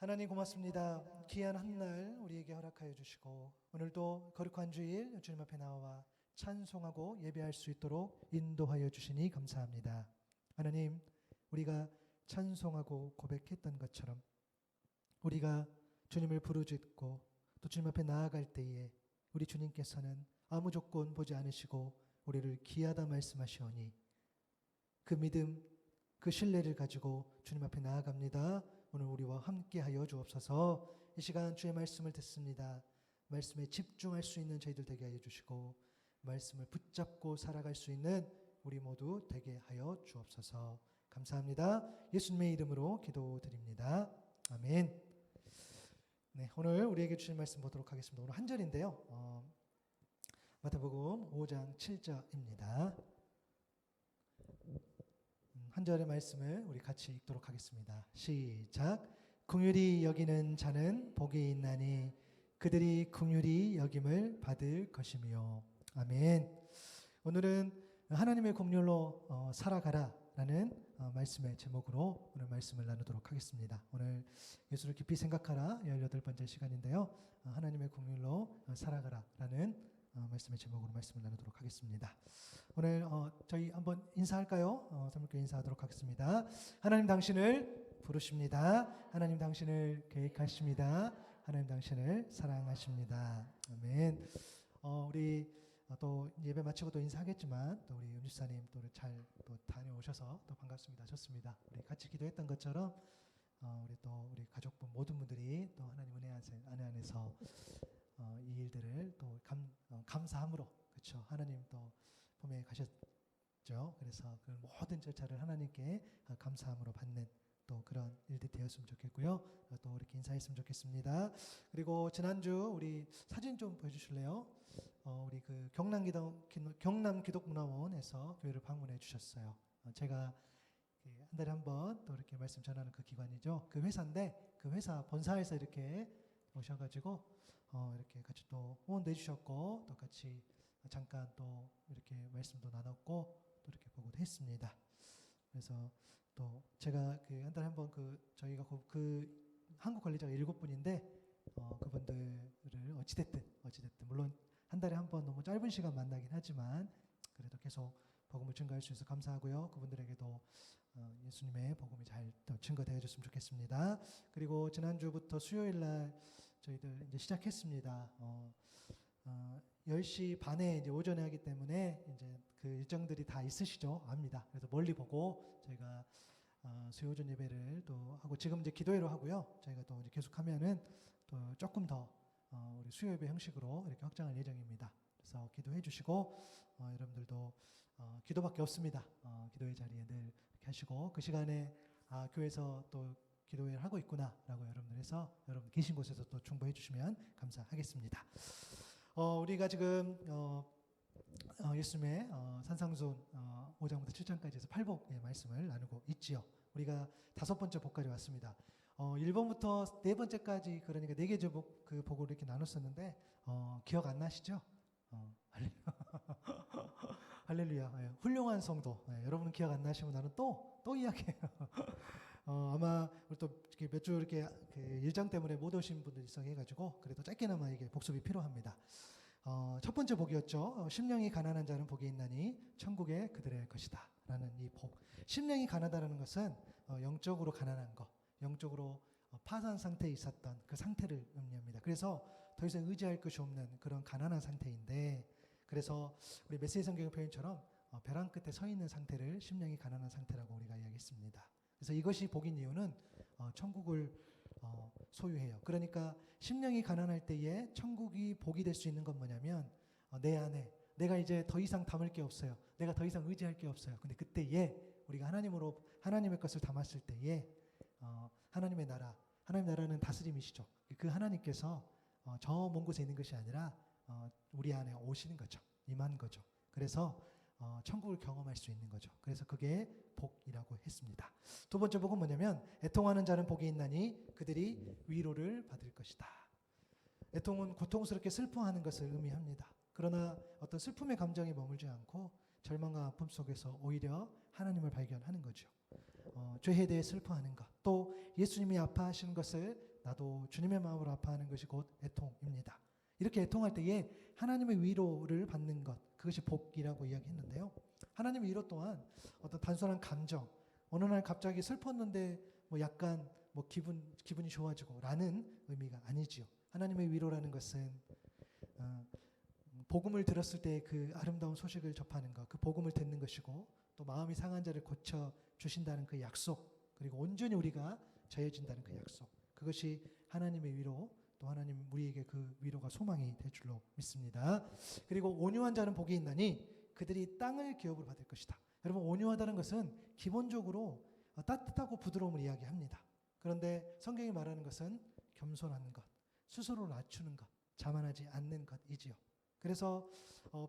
하나님 고맙습니다. 귀한 한 날 우리에게 허락하여 주시고 오늘도 거룩한 주일 주님 앞에 나와 찬송하고 예배할 수 있도록 인도하여 주시니 감사합니다. 하나님, 우리가 찬송하고 고백했던 것처럼 우리가 주님을 부르짖고 또 주님 앞에 나아갈 때에 우리 주님께서는 아무 조건 보지 않으시고 우리를 귀하다 말씀하시오니 그 믿음, 그 신뢰를 가지고 주님 앞에 나아갑니다. 오늘 우리와 함께하여 주옵소서. 이 시간 주의 말씀을 듣습니다. 말씀에 집중할 수 있는 저희들 되게 하여 주시고 말씀을 붙잡고 살아갈 수 있는 우리 모두 되게 하여 주옵소서. 감사합니다. 예수님의 이름으로 기도드립니다. 아멘. 네, 오늘 우리에게 주신 말씀 보도록 하겠습니다. 오늘 한 절인데요. 마태복음 5장 7절입니다. 한 절의 말씀을 우리 같이 읽도록 하겠습니다. 시작. 긍휼히 여기는 자는 복이 있나니 그들이 긍휼히 여김을 받을 것이며. 아멘. 오늘은 하나님의 긍휼로 살아가라라는 말씀의 제목으로 오늘 말씀을 나누도록 하겠습니다. 오늘 예수를 깊이 생각하라 18번째 시간인데요. 하나님의 긍휼로 살아가라라는 말씀의 제목으로 말씀을 나누도록 하겠습니다. 오늘 저희 한번 인사할까요? 사모님께 인사하도록 하겠습니다. 하나님 당신을 부르십니다. 하나님 당신을 계획하십니다. 하나님 당신을 사랑하십니다. 아멘. 우리 또 예배 마치고 또 인사하겠지만 또 우리 윤주사님 또 잘 또 다녀오셔서 또 반갑습니다. 좋습니다. 우리 같이 기도했던 것처럼 우리 가족분 모든 분들이 또 하나님 은혜 안에서 이 일들을 또 감사함으로, 그렇죠? 하나님 또 봄에 가셨죠. 그래서 그 모든 절차를 하나님께 감사함으로 받는 또 그런 일들이 되었으면 좋겠고요. 또 이렇게 인사했으면 좋겠습니다. 그리고 지난주 우리 사진 좀 보여주실래요? 우리 그 경남 기독문화원에서 교회를 방문해 주셨어요. 제가 한 달에 한 번 또 이렇게 말씀 전하는 그 기관이죠. 그 회사인데 그 회사 본사에서 이렇게 오셔가지고 이렇게 같이 또 후원도 해주셨고 또 같이 잠깐 또 이렇게 말씀도 나눴고 또 이렇게 보고도 했습니다. 그래서 또 제가 그 한 달에 한 번 저희가 그 한국 관리자가 7분인데 그분들을 어찌됐든 물론 한 달에 한 번 너무 짧은 시간 만나긴 하지만 그래도 계속 복음을 증거할 수 있어서 감사하고요. 그분들에게도 예수님의 복음이 잘 증거되어 줬으면 좋겠습니다. 그리고 지난주부터 수요일 날 저희들 이제 시작했습니다. 10시 반에 이제 오전에 하기 때문에 이제 그 일정들이 다 있으시죠? 압니다. 그래서 멀리 보고 저희가 수요 오전 예배를 또 하고 지금 이제 기도회로 하고요. 저희가 또 이제 계속하면은 또 조금 더 우리 수요 예배 형식으로 이렇게 확장할 예정입니다. 그래서 기도해 주시고 여러분들도 기도밖에 없습니다. 기도의 자리에 늘 이렇게 하시고 그 시간에 교회에서 또 기도회를 하고 있구나라고 여러분들 해서 여러분 계신 곳에서 또 중보해 주시면 감사하겠습니다. 우리가 지금 예수님의 산상순 5장부터 7장까지 해서 8복의 말씀을 나누고 있지요. 우리가 5번째 복까지 왔습니다. 1번부터 4번째까지 그러니까 4개 그 복을 이렇게 나눴었는데 기억 안 나시죠? 할렐루야. 훌륭한 성도. 여러분은 기억 안 나시면 나는 또 이야기해요. 아마 우리 또 몇 주 이렇게 그 일정 때문에 못 오신 분들 있어가지고 그래도 짧게나마 이게 복습이 필요합니다. 첫 번째 복이었죠. 심령이 가난한 자는 복이 있나니 천국에 그들의 것이다 라는 이 복. 심령이 가난하다는 것은 영적으로 가난한 것, 영적으로 파산 상태에 있었던 그 상태를 의미합니다. 그래서 더 이상 의지할 것이 없는 그런 가난한 상태인데, 그래서 우리 메시지 성경 표현처럼 벼랑 끝에 서 있는 상태를 심령이 가난한 상태라고 우리가 이야기했습니다. 그래서 이것이 복인 이유는 천국을 소유해요. 그러니까 심령이 가난할 때에 천국이 복이 될 수 있는 건 뭐냐면 내 안에 내가 이제 더 이상 담을 게 없어요. 내가 더 이상 의지할 게 없어요. 근데 그때에 우리가 하나님의 것을 담았을 때에 하나님의 나라는 다스림이시죠. 그 하나님께서 저 먼 곳에 있는 것이 아니라 우리 안에 오시는 거죠. 임한 거죠. 그래서 천국을 경험할 수 있는 거죠. 그래서 그게 복이라고 했습니다. 두 번째 복은 뭐냐면 애통하는 자는 복이 있나니 그들이 위로를 받을 것이다. 애통은 고통스럽게 슬퍼하는 것을 의미합니다. 그러나 어떤 슬픔의 감정에 머물지 않고 절망과 아픔 속에서 오히려 하나님을 발견하는 거죠. 죄에 대해 슬퍼하는 것, 또 예수님이 아파하시는 것을 나도 주님의 마음으로 아파하는 것이 곧 애통입니다. 이렇게 애통할 때에 하나님의 위로를 받는 것, 그것이 복이라고 이야기했는데요. 하나님의 위로 또한 어떤 단순한 감정, 어느 날 갑자기 슬펐는데 뭐 약간 뭐 기분이 좋아지고 라는 의미가 아니지요. 하나님의 위로라는 것은 복음을 들었을 때 그 아름다운 소식을 접하는 것, 그 복음을 듣는 것이고, 또 마음이 상한 자를 고쳐 주신다는 그 약속, 그리고 온전히 우리가 저해진다는 그 약속, 그것이 하나님의 위로, 또 하나님 우리에게 그 위로가 소망이 될 줄로 믿습니다. 그리고 온유한 자는 복이 있나니 그들이 땅을 기업으로 받을 것이다. 여러분, 온유하다는 것은 기본적으로 따뜻하고 부드러움을 이야기합니다. 그런데 성경이 말하는 것은 겸손한 것, 스스로 낮추는 것, 자만하지 않는 것이지요. 그래서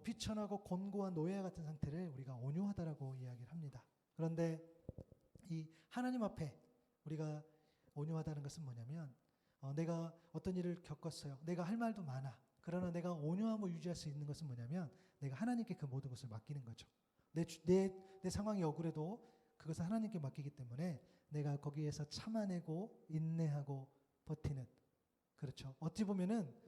비천하고 곤고한 노예 같은 상태를 우리가 온유하다라고 이야기를 합니다. 그런데 이 하나님 앞에 우리가 온유하다는 것은 뭐냐면, 내가 어떤 일을 겪었어요. 내가 할 말도 많아. 그러나 내가 온유함을 유지할 수 있는 것은 뭐냐면, 내가 하나님께 그 모든 것을 맡기는 거죠. 내 상황이 억울해도 그것을 하나님께 맡기기 때문에 내가 거기에서 참아내고 인내하고 버티는, 그렇죠. 어찌 보면은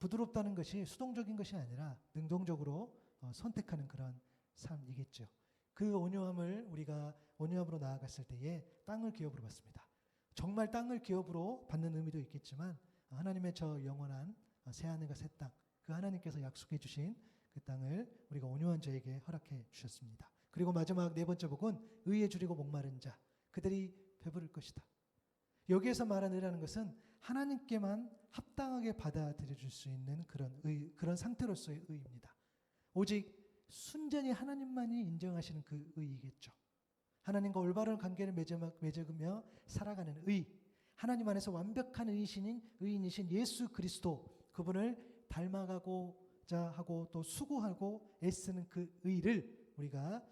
부드럽다는 것이 수동적인 것이 아니라 능동적으로 선택하는 그런 삶이겠죠. 그 온유함을 우리가 온유함으로 나아갔을 때에 땅을 기업으로 받습니다. 정말 땅을 기업으로 받는 의미도 있겠지만, 하나님의 저 영원한 새하늘과 새 땅, 그 하나님께서 약속해 주신 그 땅을 우리가 온유한 자에게 허락해 주셨습니다. 그리고 마지막 네 번째 복은 의에 줄이고 목마른 자, 그들이 배부를 것이다. 여기에서 말하는 의라는 것은 하나님께만 합당하게 받아들여 줄 수 있는 그런 상태로서의 의입니다. 오직 순전히 하나님만이 인정하시는 그 의이겠죠. 하나님과 올바른 관계를 맺으며 살아가는 의, 하나님 안에서 완벽한 의인이신 예수 그리스도, 그분을 닮아가고자 하고 또 수고하고 애쓰는 그 의를 우리가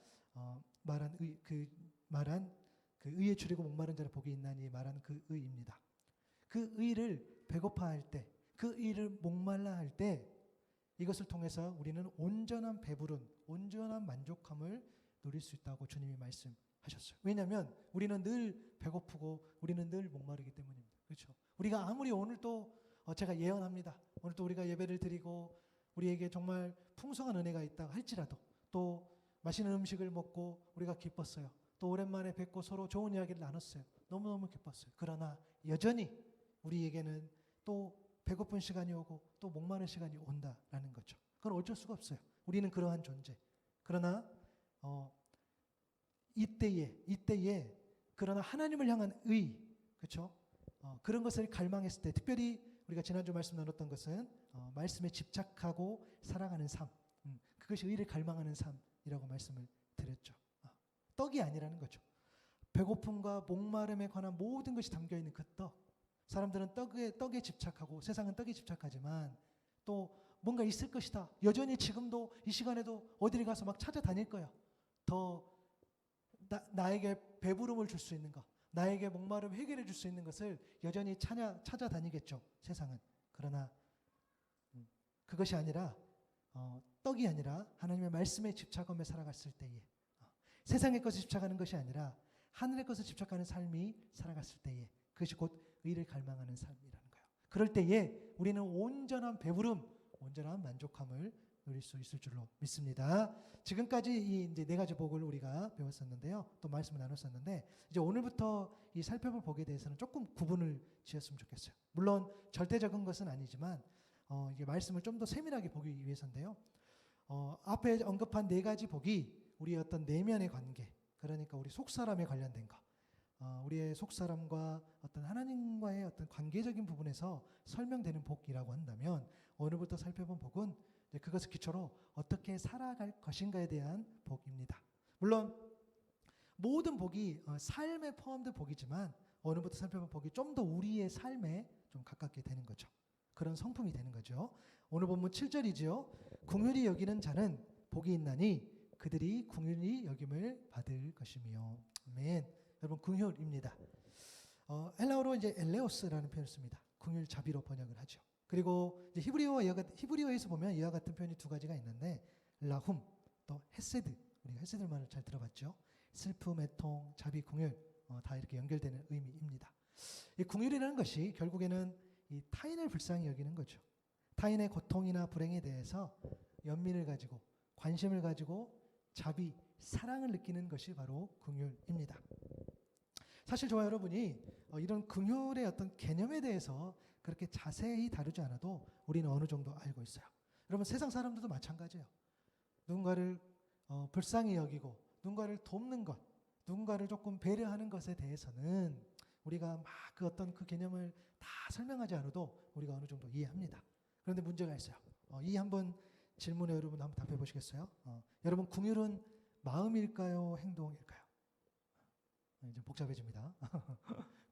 말한 그 의에 줄이고 목마른 자를 복이 있나니 말하는 그 의입니다. 그 의를 배고파할 때, 그 의를 목말라 할 때, 이것을 통해서 우리는 온전한 배부름, 온전한 만족함을 누릴 수 있다고 주님이 말씀하셨어요. 왜냐하면 우리는 늘 배고프고 우리는 늘 목마르기 때문입니다. 그렇죠? 우리가 아무리 오늘 또 제가 예언합니다. 오늘 또 우리가 예배를 드리고 우리에게 정말 풍성한 은혜가 있다 할지라도, 또 맛있는 음식을 먹고 우리가 기뻤어요. 또 오랜만에 뵙고 서로 좋은 이야기를 나눴어요. 너무너무 기뻤어요. 그러나 여전히 우리에게는 또 배고픈 시간이 오고 또 목마른 시간이 온다라는 거죠. 그건 어쩔 수가 없어요. 우리는 그러한 존재. 그러나 이때에 그러나 하나님을 향한 의, 그렇죠? 그런 것을 갈망했을 때, 특별히 우리가 지난주 말씀 나눴던 것은 말씀에 집착하고 살아가는 삶, 그것이 의를 갈망하는 삶이라고 말씀을 드렸죠. 떡이 아니라는 거죠. 배고픔과 목마름에 관한 모든 것이 담겨있는 그 떡. 사람들은 떡에 집착하고 세상은 떡에 집착하지만 또 뭔가 있을 것이다. 여전히 지금도 이 시간에도 어디를 가서 막 찾아다닐 거야. 더 나에게 배부름을 줄 수 있는 것, 나에게 목마름 해결해 줄 수 있는 것을 여전히 찾아다니겠죠. 세상은. 그러나 그것이 아니라 떡이 아니라 하나님의 말씀에 집착하며 살아갔을 때에, 세상의 것에 집착하는 것이 아니라 하늘의 것을 집착하는 삶이 살아갔을 때에, 그것이 곧 의를 갈망하는 삶이라는 거예요. 그럴 때에 우리는 온전한 배부름, 온전한 만족함을 누릴 수 있을 줄로 믿습니다. 지금까지 이제 네 가지 복을 우리가 배웠었는데요. 또 말씀을 나눴었는데, 이제 오늘부터 이 살펴볼 복에 대해서는 조금 구분을 지었으면 좋겠어요. 물론 절대적인 것은 아니지만 이게 말씀을 좀 더 세밀하게 보기 위해서인데요. 앞에 언급한 네 가지 복이 우리의 어떤 내면의 관계, 그러니까 우리 속사람에 관련된 것, 우리의 속사람과 어떤 하나님과의 어떤 관계적인 부분에서 설명되는 복이라고 한다면, 오늘부터 살펴본 복은 그것을 기초로 어떻게 살아갈 것인가에 대한 복입니다. 물론 모든 복이 삶에 포함된 복이지만 오늘부터 살펴본 복이 좀 더 우리의 삶에 좀 가깝게 되는 거죠. 그런 성품이 되는 거죠. 오늘 본문 7절이지요. 긍휼히 여기는 자는 복이 있나니 그들이 긍휼히 여김을 받을 것이며. 아멘. 여러분, 긍휼입니다. 헬라어로 이제 엘레오스라는 표현을 씁니다. 긍휼 자비로 번역을 하죠. 그리고 이제 히브리어에서 보면 이와 같은 표현이 두 가지가 있는데, 라훔, 또 헤세드. 우리가 헤세드 말을 잘 들어봤죠. 슬픔, 애통, 자비, 긍휼 다 이렇게 연결되는 의미입니다. 이 긍휼이라는 것이 결국에는 이 타인을 불쌍히 여기는 거죠. 타인의 고통이나 불행에 대해서 연민을 가지고 관심을 가지고 자비, 사랑을 느끼는 것이 바로 긍휼입니다. 사실 저와 여러분이 이런 긍휼의 어떤 개념에 대해서 그렇게 자세히 다루지 않아도 우리는 어느 정도 알고 있어요. 여러분 세상 사람들도 마찬가지예요. 누군가를 불쌍히 여기고 누군가를 돕는 것, 누군가를 조금 배려하는 것에 대해서는 우리가 막 그 어떤 그 개념을 다 설명하지 않아도 우리가 어느 정도 이해합니다. 그런데 문제가 있어요. 이 한번 질문에 여러분 한번 답해 보시겠어요? 여러분 긍휼은 마음일까요? 행동일까요? 이제 복잡해집니다.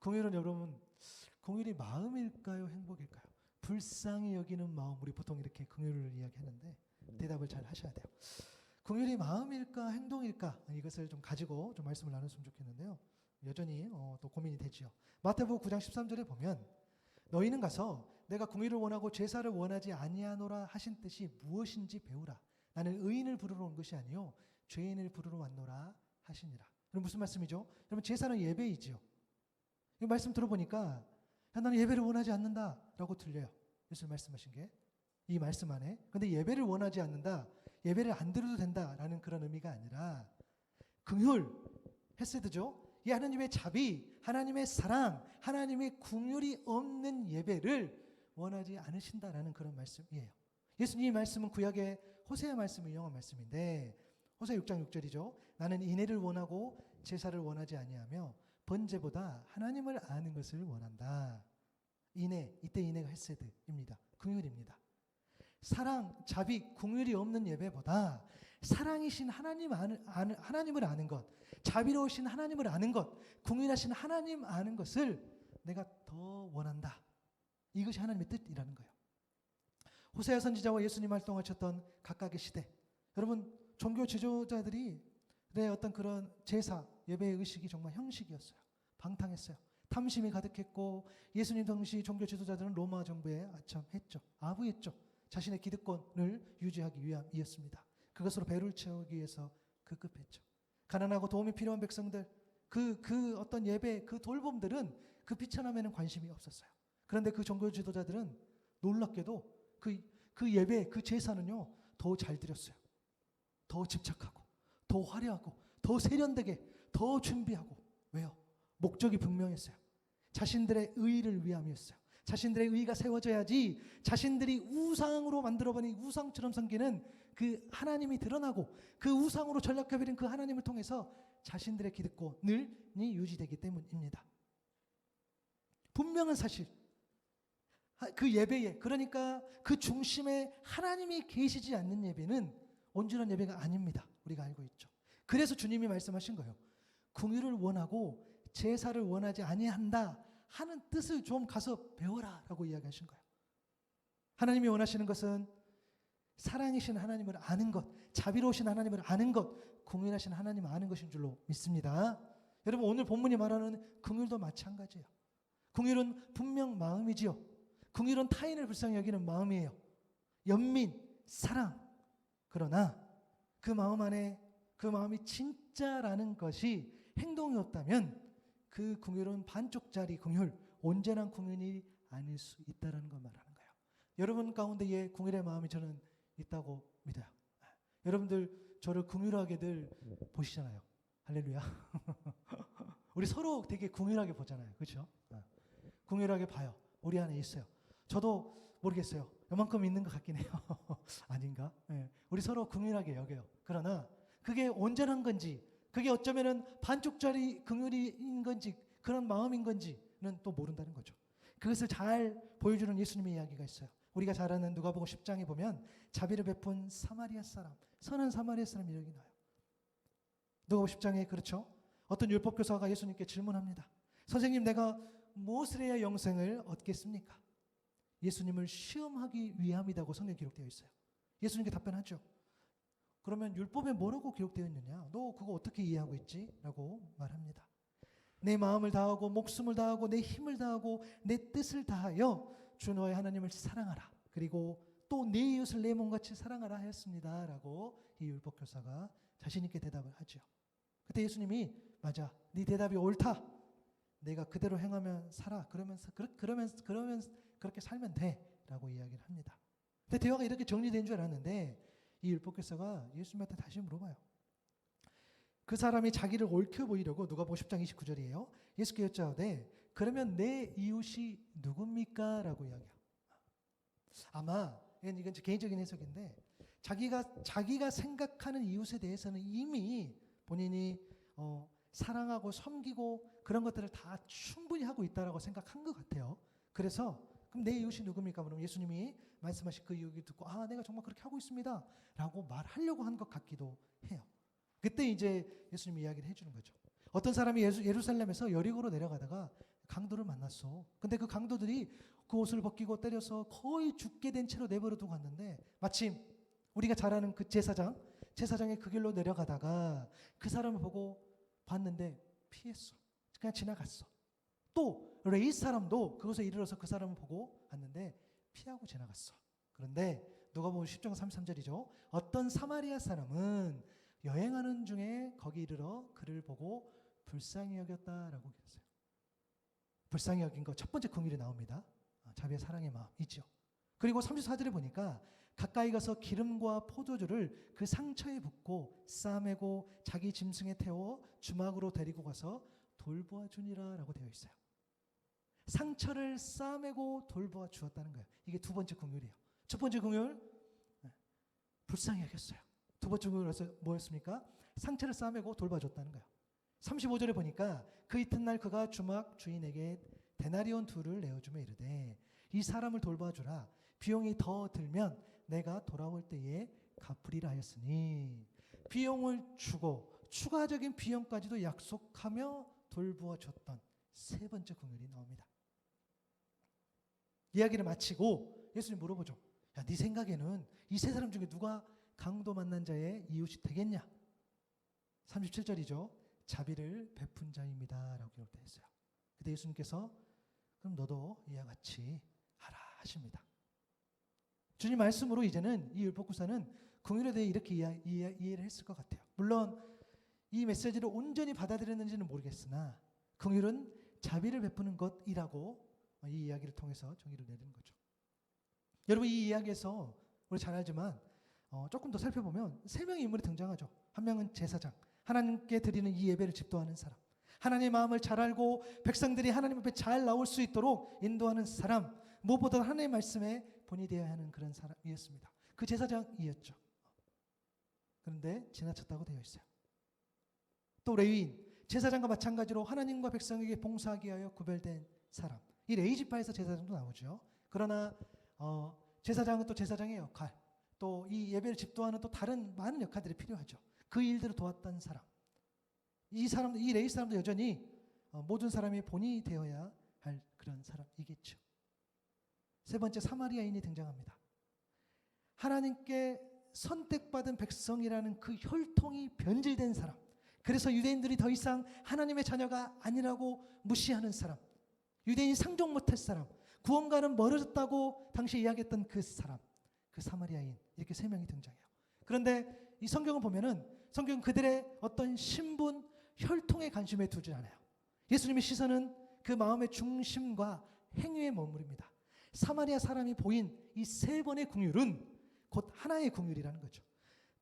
긍휼은 여러분 긍휼이 마음일까요? 행복일까요? 불쌍히 여기는 마음, 우리 보통 이렇게 긍휼을 이야기하는데 대답을 잘 하셔야 돼요. 긍휼이 마음일까 행동일까 이것을 좀 가지고 좀 말씀을 나눴으면 좋겠는데요. 여전히 또 고민이 되지요. 마태복음 9장 13절에 보면 너희는 가서 내가 긍휼을 원하고 제사를 원하지 아니하노라 하신 뜻이 무엇인지 배우라. 나는 의인을 부르러 온 것이 아니요 죄인을 부르러 왔노라 하시니라. 그럼 무슨 말씀이죠? 여러분 제사는 예배이지요. 이 말씀 들어보니까 나는 예배를 원하지 않는다라고 들려요. 예수님 말씀하신 게 이 말씀 안에. 근데 예배를 원하지 않는다, 예배를 안 드려도 된다라는 그런 의미가 아니라 긍휼, 헤세드죠. 이 하나님의 자비, 하나님의 사랑, 하나님의 긍휼이 없는 예배를 원하지 않으신다라는 그런 말씀이에요. 예수님의 말씀은 구약의 호세아 말씀을 인용한 말씀인데 호세아 6장 6절이죠. 나는 인애를 원하고 제사를 원하지 아니하며 번제보다 하나님을 아는 것을 원한다. 인애, 이때 인애가 헤세드입니다. 긍휼입니다. 사랑, 자비, 긍휼이 없는 예배보다 사랑이신 하나님을 아는 것, 자비로우신 하나님을 아는 것, 긍휼하신 하나님 아는 것을 내가 더 원한다. 이것이 하나님의 뜻이라는 거예요. 호세아 선지자와 예수님 활동하셨던 각각의 시대. 여러분 종교 지도자들이 어떤 그런 제사, 예배의 의식이 정말 형식이었어요. 방탕했어요. 탐심이 가득했고 예수님 당시 종교 지도자들은 로마 정부에 아첨했죠. 아부했죠. 자신의 기득권을 유지하기 위함이었습니다. 그것으로 배를 채우기 위해서 급급했죠. 가난하고 도움이 필요한 백성들, 그 어떤 예배, 그 돌봄들은 그 비천함에는 관심이 없었어요. 그런데 그 종교 지도자들은 놀랍게도 그 예배, 그 제사는요, 더 잘 드렸어요. 더 집착하고, 더 화려하고, 더 세련되게, 더 준비하고. 왜요? 목적이 분명했어요. 자신들의 의의를 위함이었어요. 자신들의 의의가 세워져야지 자신들이 우상으로 만들어버린 우상처럼 섬기는 그 하나님이 드러나고 그 우상으로 전락해버린 그 하나님을 통해서 자신들의 기득권이 유지되기 때문입니다. 분명한 사실, 그 예배에, 그러니까 그 중심에 하나님이 계시지 않는 예배는 온전한 예배가 아닙니다. 우리가 알고 있죠. 그래서 주님이 말씀하신 거예요. 긍휼을 원하고 제사를 원하지 아니한다 하는 뜻을 좀 가서 배워라 라고 이야기하신 거예요. 하나님이 원하시는 것은 사랑이신 하나님을 아는 것, 자비로우신 하나님을 아는 것, 긍휼하신 하나님을 아는 것인 줄로 믿습니다. 여러분 오늘 본문이 말하는 긍휼도 마찬가지예요. 긍휼은 분명 마음이지요. 긍휼은 타인을 불쌍히 여기는 마음이에요. 연민, 사랑. 그러나 그 마음 안에 그 마음이 진짜라는 것이 행동이 없다면 그 긍휼은 반쪽짜리 긍휼, 온전한 긍휼이 아닐 수 있다는 걸 말하는 거예요. 여러분 가운데에 긍휼의 마음이 저는 있다고 믿어요. 여러분들 저를 긍휼하게들 보시잖아요. 할렐루야. 우리 서로 되게 긍휼하게 보잖아요. 그렇죠? 긍휼하게 봐요. 우리 안에 있어요. 저도 모르겠어요. 요만큼 있는 것 같긴 해요. 아닌가? 네. 우리 서로 긍휼하게 여겨요. 그러나 그게 온전한 건지, 그게 어쩌면은 반쪽짜리 긍휼인 건지, 그런 마음인 건지는 또 모른다는 거죠. 그것을 잘 보여주는 예수님의 이야기가 있어요. 우리가 잘 아는 누가복음 10장에 보면 자비를 베푼 사마리아 사람, 선한 사마리아 사람 이야기 나와요. 누가복음 10장에 그렇죠. 어떤 율법교사가 예수님께 질문합니다. 선생님, 내가 무엇을 해야 영생을 얻겠습니까? 예수님을 시험하기 위함이라고 성경에 기록되어 있어요. 예수님께 답변하죠. 그러면 율법에 뭐라고 기록되어 있느냐? 너 그거 어떻게 이해하고 있지? 라고 말합니다. 내 마음을 다하고 목숨을 다하고 내 힘을 다하고 내 뜻을 다하여 주 너의 하나님을 사랑하라. 그리고 또 내 이웃을 내 몸같이 사랑하라 하였습니다. 라고 이 율법교사가 자신 있게 대답을 하죠. 그때 예수님이 맞아, 네 대답이 옳다. 내가 그대로 행하면 살아. 그러면 그렇게 살면 돼라고 이야기를 합니다. 근데 대화가 이렇게 정리된 줄 알았는데 이 율법교사가 예수님한테 다시 물어봐요. 그 사람이 자기를 옳게 보이려고 누가복음 10장 29절이에요. 예수께 여짜오되 그러면 내 이웃이 누굽니까? 라고 이야기해요. 아마 이건 개인적인 해석인데 자기가 생각하는 이웃에 대해서는 이미 본인이 사랑하고 섬기고 그런 것들을 다 충분히 하고 있다라고 생각한 것 같아요. 그래서 그럼 내 이웃이 누굽니까? 그럼 예수님이 말씀하신 그 이유를 듣고 내가 정말 그렇게 하고 있습니다 라고 말하려고 한 것 같기도 해요. 그때 이제 예수님이 이야기를 해주는 거죠. 어떤 사람이 예루살렘에서 여리고로 내려가다가 강도를 만났어. 근데 그 강도들이 그 옷을 벗기고 때려서 거의 죽게 된 채로 내버려 두고 갔는데 마침 우리가 잘 아는 그 제사장이 그 길로 내려가다가 그 사람을 보고 봤는데 피했어. 그냥 지나갔어. 또 레위 사람도 그곳에 이르러서 그 사람을 보고 왔는데 피하고 지나갔어. 그런데 누가복음 10장 33절이죠. 어떤 사마리아 사람은 여행하는 중에 거기 이르러 그를 보고 불쌍히 여겼다라고 했어요. 불쌍히 여긴 거 첫 번째 긍휼이 나옵니다. 자비의 사랑의 마음 있죠. 그리고 34절에 보니까 가까이 가서 기름과 포도주를 그 상처에 붓고 싸매고 자기 짐승에 태워 주막으로 데리고 가서 돌보아 주니라 라고 되어 있어요. 상처를 싸매고 돌보아 주었다는 거예요. 이게 두 번째 긍휼이에요. 첫 번째 긍휼 불쌍히 여겼어요. 두 번째 긍휼은 뭐였습니까? 상처를 싸매고 돌봐줬다는 거예요. 35절에 보니까 그 이튿날 그가 주막 주인에게 데나리온 2를 내어주며 이르되 이 사람을 돌봐주라. 비용이 더 들면 내가 돌아올 때에 갚으리라 하였으니 비용을 주고 추가적인 비용까지도 약속하며 돌보아 줬던 세 번째 긍휼이 나옵니다. 이야기를 마치고 예수님 물어보죠. 야, 네 생각에는 이 세 사람 중에 누가 강도 만난 자의 이웃이 되겠냐? 37절이죠. 자비를 베푼 자입니다 라고 기록되어 있어요. 그때 예수님께서 그럼 너도 이와 같이 하라 하십니다. 주님 말씀으로 이제는 이 율법교사는 긍휼에 대해 이렇게 이해를 했을 것 같아요. 물론 이 메시지를 온전히 받아들였는지는 모르겠으나 긍휼은 자비를 베푸는 것이라고 이 이야기를 통해서 정의를 내리는 거죠. 여러분 이 이야기에서 우리 잘 알지만 조금 더 살펴보면 세 명의 인물이 등장하죠. 한 명은 제사장, 하나님께 드리는 이 예배를 집도하는 사람, 하나님의 마음을 잘 알고 백성들이 하나님 앞에 잘 나올 수 있도록 인도하는 사람, 무엇보다 하나님의 말씀에 본이 되어야 하는 그런 사람이었습니다. 그 제사장이었죠. 그런데 지나쳤다고 되어 있어요. 또 레위인, 제사장과 마찬가지로 하나님과 백성에게 봉사하기 위하여 구별된 사람. 이 레위지파에서 제사장도 나오죠. 그러나 제사장은 또 제사장의 역할, 또 이 예배를 집도하는 또 다른 많은 역할들이 필요하죠. 그 일들을 도왔던 사람. 이 레위 사람도 여전히 모든 사람이 본이 되어야 할 그런 사람이겠죠. 세 번째 사마리아인이 등장합니다. 하나님께 선택받은 백성이라는 그 혈통이 변질된 사람. 그래서 유대인들이 더 이상 하나님의 자녀가 아니라고 무시하는 사람. 유대인이 상종 못할 사람. 구원과는 멀어졌다고 당시 이야기했던 그 사람. 그 사마리아인. 이렇게 세 명이 등장해요. 그런데 이 성경을 보면은 성경은 그들의 어떤 신분, 혈통에 관심에 두지 않아요. 예수님의 시선은 그 마음의 중심과 행위에 머무릅니다. 사마리아 사람이 보인 이 세 번의 긍휼은 곧 하나의 긍휼이라는 거죠.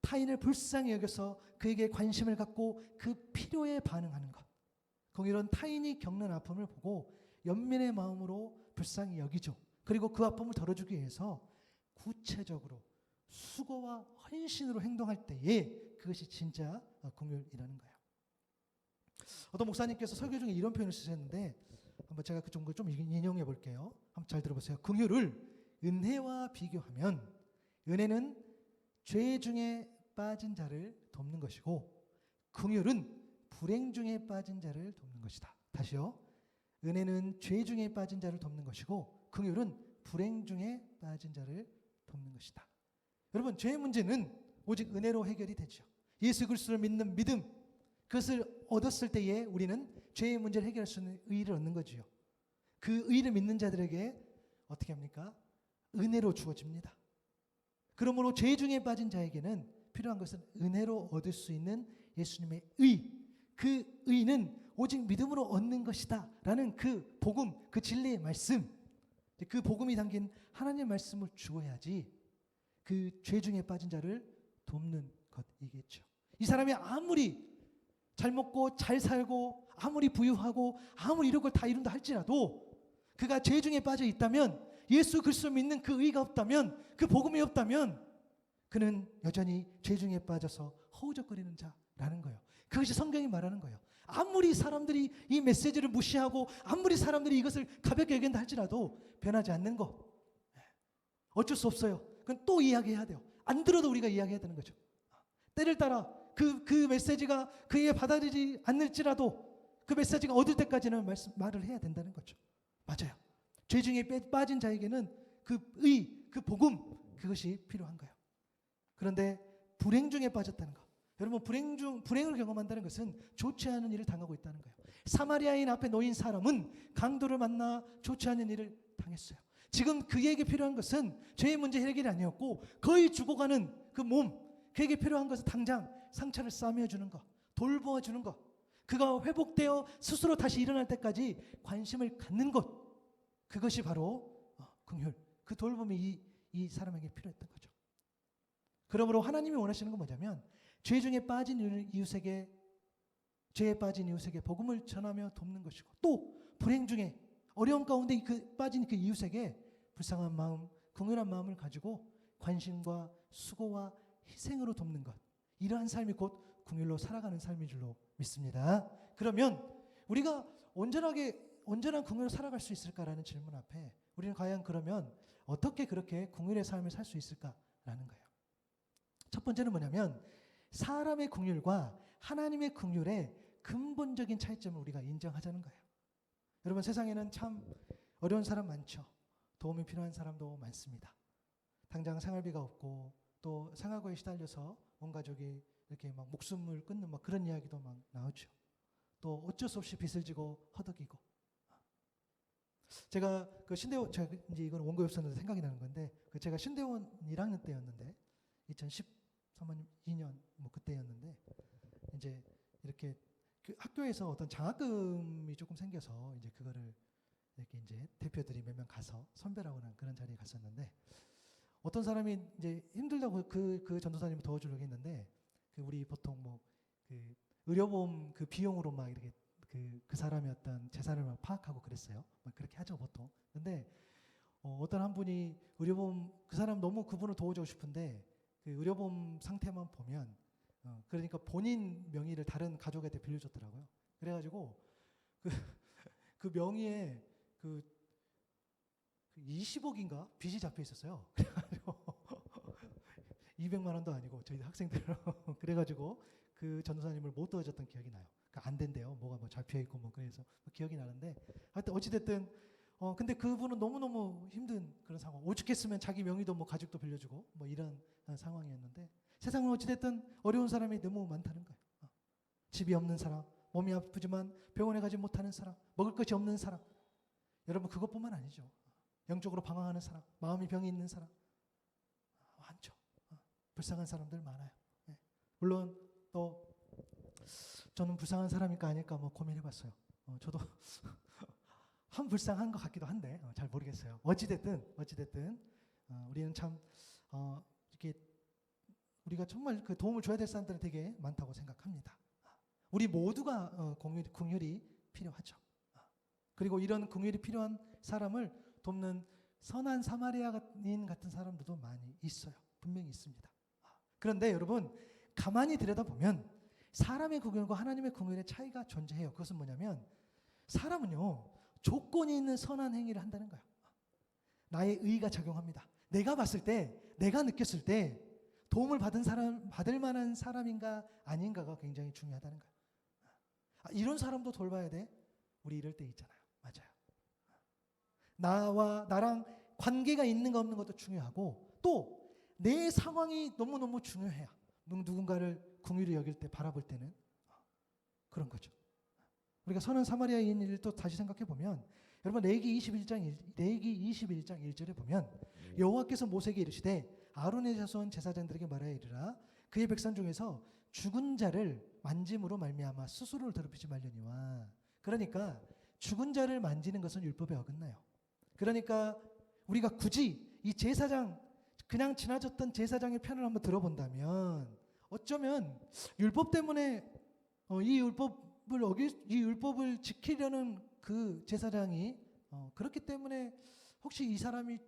타인을 불쌍히 여겨서 그에게 관심을 갖고 그 필요에 반응하는 것. 긍휼은 타인이 겪는 아픔을 보고 연민의 마음으로 불쌍히 여기죠. 그리고 그 아픔을 덜어주기 위해서 구체적으로 수고와 헌신으로 행동할 때에 그것이 진짜 긍휼이라는 거예요. 어떤 목사님께서 설교 중에 이런 표현을 쓰셨는데 한번 제가 그 정도 좀 인용해 볼게요. 한번 잘 들어보세요. 긍휼을 은혜와 비교하면 은혜는 죄 중에 빠진 자를 돕는 것이고 긍휼은 불행 중에 빠진 자를 돕는 것이다. 다시요. 은혜는 죄 중에 빠진 자를 돕는 것이고 긍휼은 불행 중에 빠진 자를 돕는 것이다. 여러분 죄의 문제는 오직 은혜로 해결이 되죠. 예수 그리스도를 믿는 믿음 그것을 얻었을 때에 우리는 죄의 문제를 해결할 수 있는 의의를 얻는 거지요. 그 의의를 믿는 자들에게 어떻게 합니까? 은혜로 주어집니다. 그러므로 죄 중에 빠진 자에게는 필요한 것은 은혜로 얻을 수 있는 예수님의 의. 그 의는 오직 믿음으로 얻는 것이다 라는 그 복음, 그 진리의 말씀, 그 복음이 담긴 하나님의 말씀을 주어야지 그 죄 중에 빠진 자를 돕는 것이겠죠. 이 사람이 아무리 잘 먹고 잘 살고 아무리 부유하고 아무리 이런 걸 다 이룬다 할지라도 그가 죄 중에 빠져 있다면, 예수 그리스도 믿는 그 의가 없다면, 그 복음이 없다면 그는 여전히 죄 중에 빠져서 허우적거리는 자라는 거예요. 그것이 성경이 말하는 거예요. 아무리 사람들이 이 메시지를 무시하고 아무리 사람들이 이것을 가볍게 여긴다 할지라도 변하지 않는 것, 어쩔 수 없어요. 그건 또 이야기해야 돼요. 안 들어도 우리가 이야기해야 되는 거죠. 때를 따라 그 메시지가 그에게 받아들이지 않을지라도 그 메시지가 얻을 때까지는 말을 해야 된다는 거죠. 맞아요. 죄 중에 빠진 자에게는 그 의, 그 복음, 그것이 필요한 거예요. 그런데 불행 중에 빠졌다는 거. 여러분, 불행을 경험한다는 것은 좋지 않은 일을 당하고 있다는 거예요. 사마리아인 앞에 놓인 사람은 강도를 만나 좋지 않은 일을 당했어요. 지금 그에게 필요한 것은 죄의 문제 해결이 아니었고 거의 죽어가는 그 몸, 그에게 필요한 것은 당장 상처를 싸매어주는 것, 돌보아주는 것, 그가 회복되어 스스로 다시 일어날 때까지 관심을 갖는 것, 그것이 바로 긍휼, 그 돌봄이 이 사람에게 필요했던 거죠. 그러므로 하나님이 원하시는 건 뭐냐면 죄 중에 빠진 이웃에게, 죄에 빠진 이웃에게 복음을 전하며 돕는 것이고, 또 불행 중에 어려움 가운데 빠진 그 이웃에게 불쌍한 마음, 긍휼한 마음을 가지고 관심과 수고와 희생으로 돕는 것, 이러한 삶이 곧 긍휼로 살아가는 삶인 줄로 믿습니다. 그러면 우리가 온전한 긍휼로 살아갈 수 있을까라는 질문 앞에 우리는 과연 그러면 어떻게 그렇게 긍휼의 삶을 살 수 있을까라는 거예요. 첫 번째는 뭐냐면 사람의 긍휼과 하나님의 긍휼의 근본적인 차이점을 우리가 인정하자는 거예요. 여러분, 세상에는 참 어려운 사람 많죠. 도움이 필요한 사람도 많습니다. 당장 생활비가 없고 또 생활고에 시달려서 온 가족이 이렇게 막 목숨을 끊는 막 그런 이야기도 막 나오죠. 또 어쩔 수 없이 빚을 지고 허덕이고. 제가 제가 이제 이건 원고에 없었는데 생각이 나는 건데, 제가 신대원 1학년 때였는데 2013년 뭐 그때였는데, 이제 이렇게 그 학교에서 어떤 장학금이 조금 생겨서 이제 그거를 이렇게 이제 대표들이 몇 명 가서 선별하고 난 그런 자리에 갔었는데, 어떤 사람이 이제 힘들다고 그 전도사님을 도와주려고 했는데, 우리 보통 뭐 그 의료보험 그 비용으로 막 이렇게 그 사람의 어떤 재산을 막 파악하고 그랬어요. 막 그렇게 하죠 보통. 근데 어떤 한 분이 의료보험, 그 사람 너무 그분을 도와주고 싶은데 그 의료보험 상태만 보면 그러니까 본인 명의를 다른 가족한테 빌려줬더라고요. 그래가지고 그 명의에 20억인가 빚이 잡혀 있었어요. 그래가지고 200만 원도 아니고 저희 학생들 그래가지고 그 전도사님을 못 도와줬던 기억이 나요. 안 된대요. 뭐가 뭐 잡혀 있고 뭐 그래서 기억이 나는데, 하여튼 어찌 됐든 근데 그분은 너무너무 힘든 그런 상황. 오죽했으면 자기 명의도 뭐 가족도 빌려주고 뭐 이런 상황이었는데, 세상은 어찌 됐든 어려운 사람이 너무 많다는 거예요. 집이 없는 사람, 몸이 아프지만 병원에 가지 못하는 사람, 먹을 것이 없는 사람. 여러분, 그것뿐만 아니죠. 영적으로 방황하는 사람, 마음이 병이 있는 사람 많죠. 불쌍한 사람들 많아요. 물론 또 저는 불쌍한 사람일까 아닐까 뭐 고민해봤어요. 저도 한 불쌍한 것 같기도 한데 잘 모르겠어요. 어찌됐든 우리는 참 이렇게 우리가 정말 그 도움을 줘야 될 사람들은 되게 많다고 생각합니다. 우리 모두가 긍휼이 필요하죠. 그리고 이런 긍휼이 필요한 사람을 돕는 선한 사마리아인 같은 사람들도 많이 있어요. 분명히 있습니다. 그런데 여러분, 가만히 들여다보면 사람의 긍휼과 하나님의 긍휼의 차이가 존재해요. 그것은 뭐냐면 사람은요, 조건이 있는 선한 행위를 한다는 거예요. 나의 의가 작용합니다. 내가 봤을 때, 내가 느꼈을 때 도움을 받을 만한 사람인가 아닌가가 굉장히 중요하다는 거예요. 이런 사람도 돌봐야 돼? 우리 이럴 때 있잖아요. 맞아요. 나랑 관계가 있는가 없는 것도 중요하고, 또 내 상황이 너무너무 중요해요. 누군가를 긍휼히 여길 때, 바라볼 때는 그런 거죠. 우리가 선한 사마리아인을 또 다시 생각해 보면, 여러분 레위기 21장 1절에 보면 여호와께서 모세에게 이르시되 아론의 자손 제사장들에게 말하여 이르라, 그의 백성 중에서 죽은 자를 만짐으로 말미암아 스스로를 더럽히지 말려니와. 그러니까 죽은 자를 만지는 것은 율법에 어긋나요. 그러니까 우리가 굳이 이 제사장, 그냥 지나쳤던 제사장의 편을 한번 들어본다면 어쩌면 율법 때문에 이 율법을 지키려는 그 제사장이 그렇기 때문에 혹시 이 사람이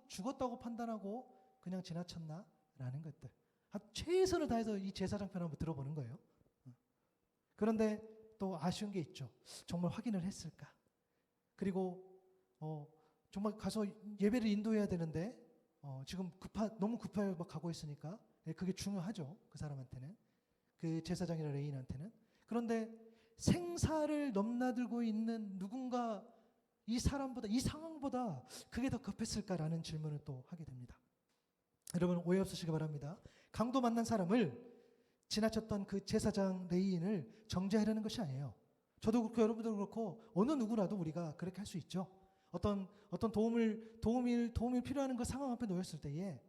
죽었다고 판단하고 그냥 지나쳤나라는 것들. 최선을 다해서 이 제사장 편 한번 들어보는 거예요. 그런데 또 아쉬운 게 있죠. 정말 확인을 했을까? 그리고 정말 가서 예배를 인도해야 되는데 지금 너무 급하게 막 가고 있으니까 그게 중요하죠. 그 사람한테는, 그 제사장이나 레인한테는. 그런데 생사를 넘나들고 있는 누군가 이 사람보다, 이 상황보다 그게 더 급했을까라는 질문을 또 하게 됩니다. 여러분 오해 없으시기 바랍니다. 강도 만난 사람을 지나쳤던 그 제사장 레이인을 정죄하려는 것이 아니에요. 저도 그렇고 여러분도 그렇고 어느 누구라도 우리가 그렇게 할 수 있죠. 어떤 도움이 필요한 그 상황 앞에 놓였을 때에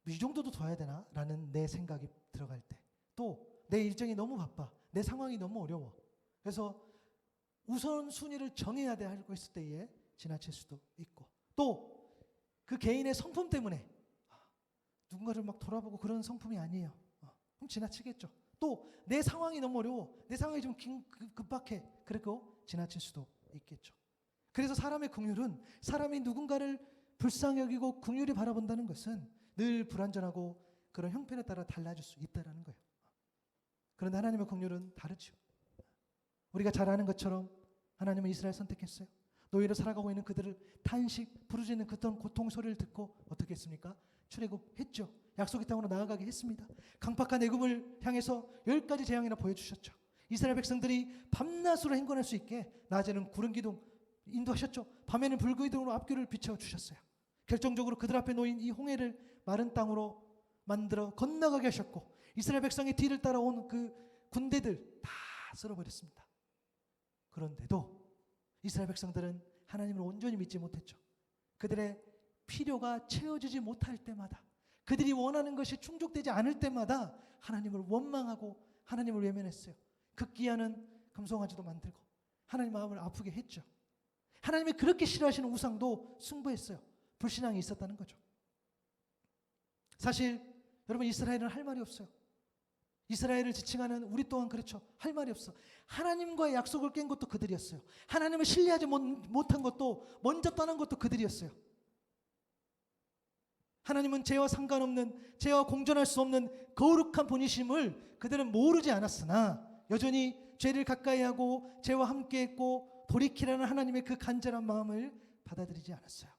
이 정도도 둬야 되나라는 내 생각이 들어갈 때, 또 내 일정이 너무 바빠, 내 상황이 너무 어려워, 그래서 우선순위를 정해야 돼 하고 있을 때에 지나칠 수도 있고, 또 그 개인의 성품 때문에 누군가를 막 돌아보고 그런 성품이 아니에요. 그럼 지나치겠죠. 또 내 상황이 너무 어려워, 내 상황이 좀 급박해, 그리고 지나칠 수도 있겠죠. 그래서 사람의 긍휼은, 사람이 누군가를 불쌍히 여기고 긍휼히 바라본다는 것은 늘 불완전하고 그런 형편에 따라 달라질 수 있다는 거예요. 그런데 하나님의 긍휼은 다르죠. 우리가 잘 아는 것처럼 하나님은 이스라엘 선택했어요. 노예로 살아가고 있는 그들을 탄식 부르짖는 그떤 고통 소리를 듣고 어떻게 했습니까? 출애굽했죠. 약속의 땅으로 나아가게 했습니다. 강팍한 애굽을 향해서 10가지 재앙이나 보여주셨죠. 이스라엘 백성들이 밤낮으로 행군할 수 있게 낮에는 구름 기둥 인도하셨죠. 밤에는 불기둥으로 앞길을 비춰주셨어요. 결정적으로 그들 앞에 놓인 이 홍해를 마른 땅으로 만들어 건너가게 하셨고, 이스라엘 백성의 뒤를 따라온 그 군대들 다 쓸어버렸습니다. 그런데도 이스라엘 백성들은 하나님을 온전히 믿지 못했죠. 그들의 필요가 채워지지 못할 때마다, 그들이 원하는 것이 충족되지 않을 때마다 하나님을 원망하고 하나님을 외면했어요. 급기야는 금송아지도 만들고 하나님 마음을 아프게 했죠. 하나님이 그렇게 싫어하시는 우상도 숭배했어요. 불신앙이 있었다는 거죠. 사실 여러분, 이스라엘은 할 말이 없어요. 이스라엘을 지칭하는 우리 또한 그렇죠. 할 말이 없어. 하나님과의 약속을 깬 것도 그들이었어요. 하나님을 신뢰하지 못한 것도, 먼저 떠난 것도 그들이었어요. 하나님은 죄와 상관없는, 죄와 공존할 수 없는 거룩한 분이심을 그들은 모르지 않았으나 여전히 죄를 가까이하고 죄와 함께했고 돌이키라는 하나님의 그 간절한 마음을 받아들이지 않았어요.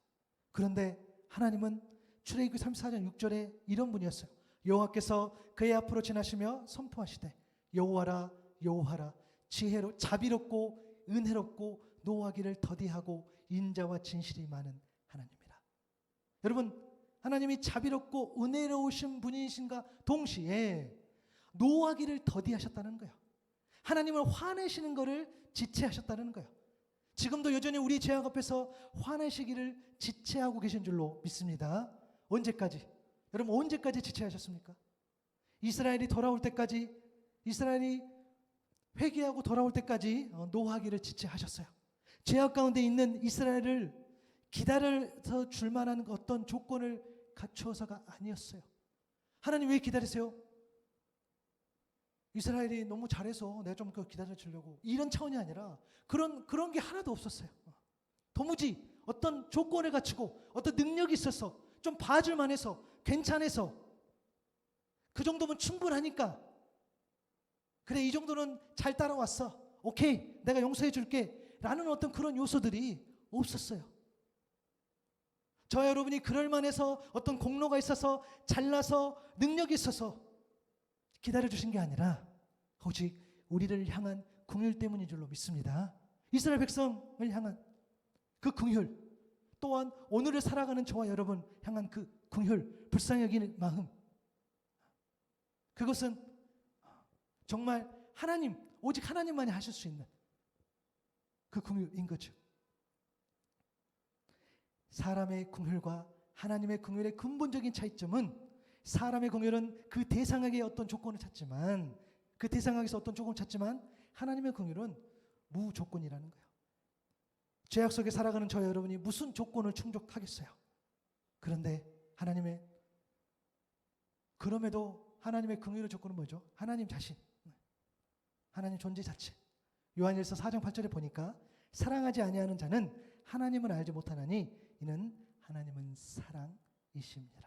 그런데 하나님은 출애굽기 34장 6절에 이런 분이었어요. 여호와께서 그의 앞으로 지나시며 선포하시되 여호와라 여호와라, 지혜로 자비롭고 은혜롭고 노하기를 더디하고 인자와 진실이 많은 하나님이라. 여러분, 하나님이 자비롭고 은혜로우신 분이신가 동시에 노하기를 더디하셨다는 거예요. 하나님을 화내시는 것을 지체하셨다는 거예요. 지금도 여전히 우리 죄악 앞에서 화내시기를 지체하고 계신 줄로 믿습니다. 언제까지? 여러분, 언제까지 지체하셨습니까? 이스라엘이 돌아올 때까지, 이스라엘이 회개하고 돌아올 때까지 노하기를 지체하셨어요. 죄악 가운데 있는 이스라엘을 기다려서 줄 만한 어떤 조건을 갖추어서가 아니었어요. 하나님 왜 기다리세요? 이스라엘이 너무 잘해서 내가 좀 기다려주려고, 이런 차원이 아니라 그런 게 하나도 없었어요. 도무지 어떤 조건을 갖추고 어떤 능력이 있어서 좀 봐줄 만해서 괜찮아서 그 정도면 충분하니까, 그래 이 정도는 잘 따라왔어, 오케이 내가 용서해 줄게 라는 어떤 그런 요소들이 없었어요. 저와 여러분이 그럴 만해서 어떤 공로가 있어서 잘나서 능력이 있어서 기다려주신 게 아니라 오직 우리를 향한 긍휼 때문인 줄로 믿습니다. 이스라엘 백성을 향한 그 긍휼, 또한 오늘을 살아가는 저와 여러분 향한 그 긍휼, 불쌍히 여기는 마음, 그것은 정말 하나님, 오직 하나님만이 하실 수 있는 그 긍휼인 거죠. 사람의 긍휼과 하나님의 긍휼의 근본적인 차이점은 사람의 긍휼은 그 대상에게 어떤 조건을 찾지만, 그 대상에게서 어떤 조건을 찾지만, 하나님의 긍휼은 무조건이라는 거예요. 죄악 속에 살아가는 저 여러분이 무슨 조건을 충족하겠어요? 그런데 그럼에도 하나님의 긍휼의 조건은 뭐죠? 하나님 자신, 하나님 존재 자체. 요한일서 4장 8절에 보니까 사랑하지 아니하는 자는 하나님을 알지 못하나니 이는 하나님은 사랑이십니다.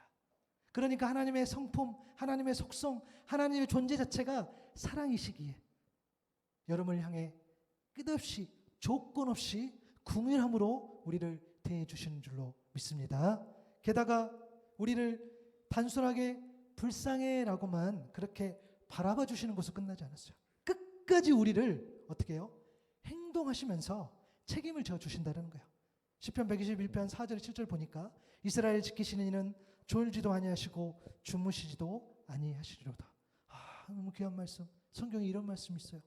그러니까 하나님의 성품, 하나님의 속성, 하나님의 존재 자체가 사랑이시기에 여러분을 향해 끝없이 조건 없이 긍휼함으로 우리를 대해 주시는 줄로 믿습니다. 게다가 우리를 단순하게 불쌍해라고만 그렇게 바라봐 주시는 것으로 끝나지 않았어요. 끝까지 우리를 어떻게 해요? 행동하시면서 책임을 져 주신다는 거예요. 시편 121편 4절 7절 보니까 이스라엘 지키시는 이는 졸지도 아니하시고 주무시지도 아니하시리로다. 너무 귀한 말씀. 성경에 이런 말씀이 있어요.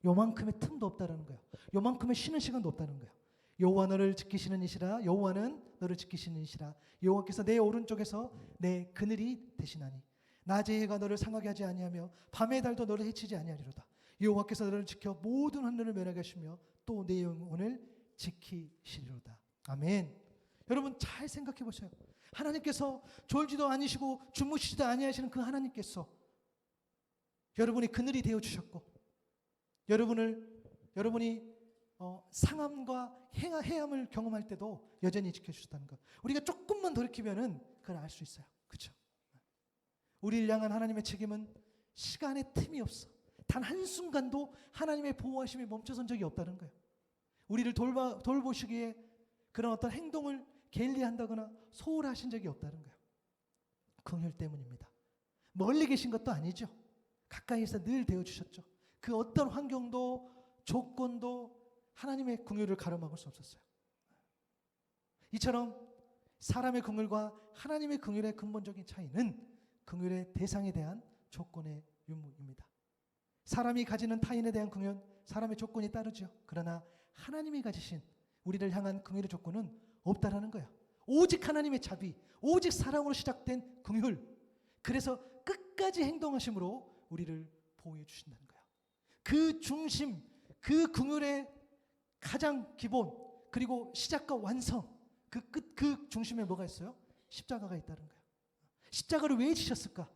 요만큼의 틈도 없다라는 거예요. 요만큼의 쉬는 시간도 없다는 거예요. 여호와 너를 지키시는 이시라. 여호와는 너를 지키시는 이시라. 여호와께서 내 오른쪽에서 내 그늘이 되시나니 낮의 해가 너를 상하게 하지 아니하며 밤의 달도 너를 해치지 아니하리로다. 여호와께서 너를 지켜 모든 하늘을 면하게 하시며 또 내 영혼을 지키시리로다. 아멘. 여러분 잘 생각해 보세요. 하나님께서 졸지도 아니시고 주무시지도 아니하시는 그 하나님께서 여러분이 그늘이 되어 주셨고 여러분이 상함과 해함을 경험할 때도 여전히 지켜주셨다는 것. 우리가 조금만 돌이키면은 그걸 알 수 있어요. 그렇죠? 우리를 향한 하나님의 책임은 시간의 틈이 없어. 단 한순간도 하나님의 보호하심이 멈춰선 적이 없다는 거예요. 우리를 돌보시기에 그런 어떤 행동을 게을리한다거나 소홀하신 적이 없다는 거예요. 긍휼 때문입니다. 멀리 계신 것도 아니죠. 가까이에서 늘 되어주셨죠. 그 어떤 환경도 조건도 하나님의 긍휼을 가로막을 수 없었어요. 이처럼 사람의 긍휼과 하나님의 긍휼의 근본적인 차이는 긍휼의 대상에 대한 조건의 유무입니다. 사람이 가지는 타인에 대한 긍휼, 사람의 조건이 따르죠. 그러나 하나님이 가지신 우리를 향한 긍휼의 조건은 없다라는 거예요. 오직 하나님의 자비, 오직 사랑으로 시작된 긍휼. 그래서 끝까지 행동하심으로 우리를 보호해 주신다는 거예요. 그 중심, 그 긍휼의 가장 기본, 그리고 시작과 완성, 그 중심에 뭐가 있어요? 십자가가 있다는 거예요. 십자가를 왜 지셨을까?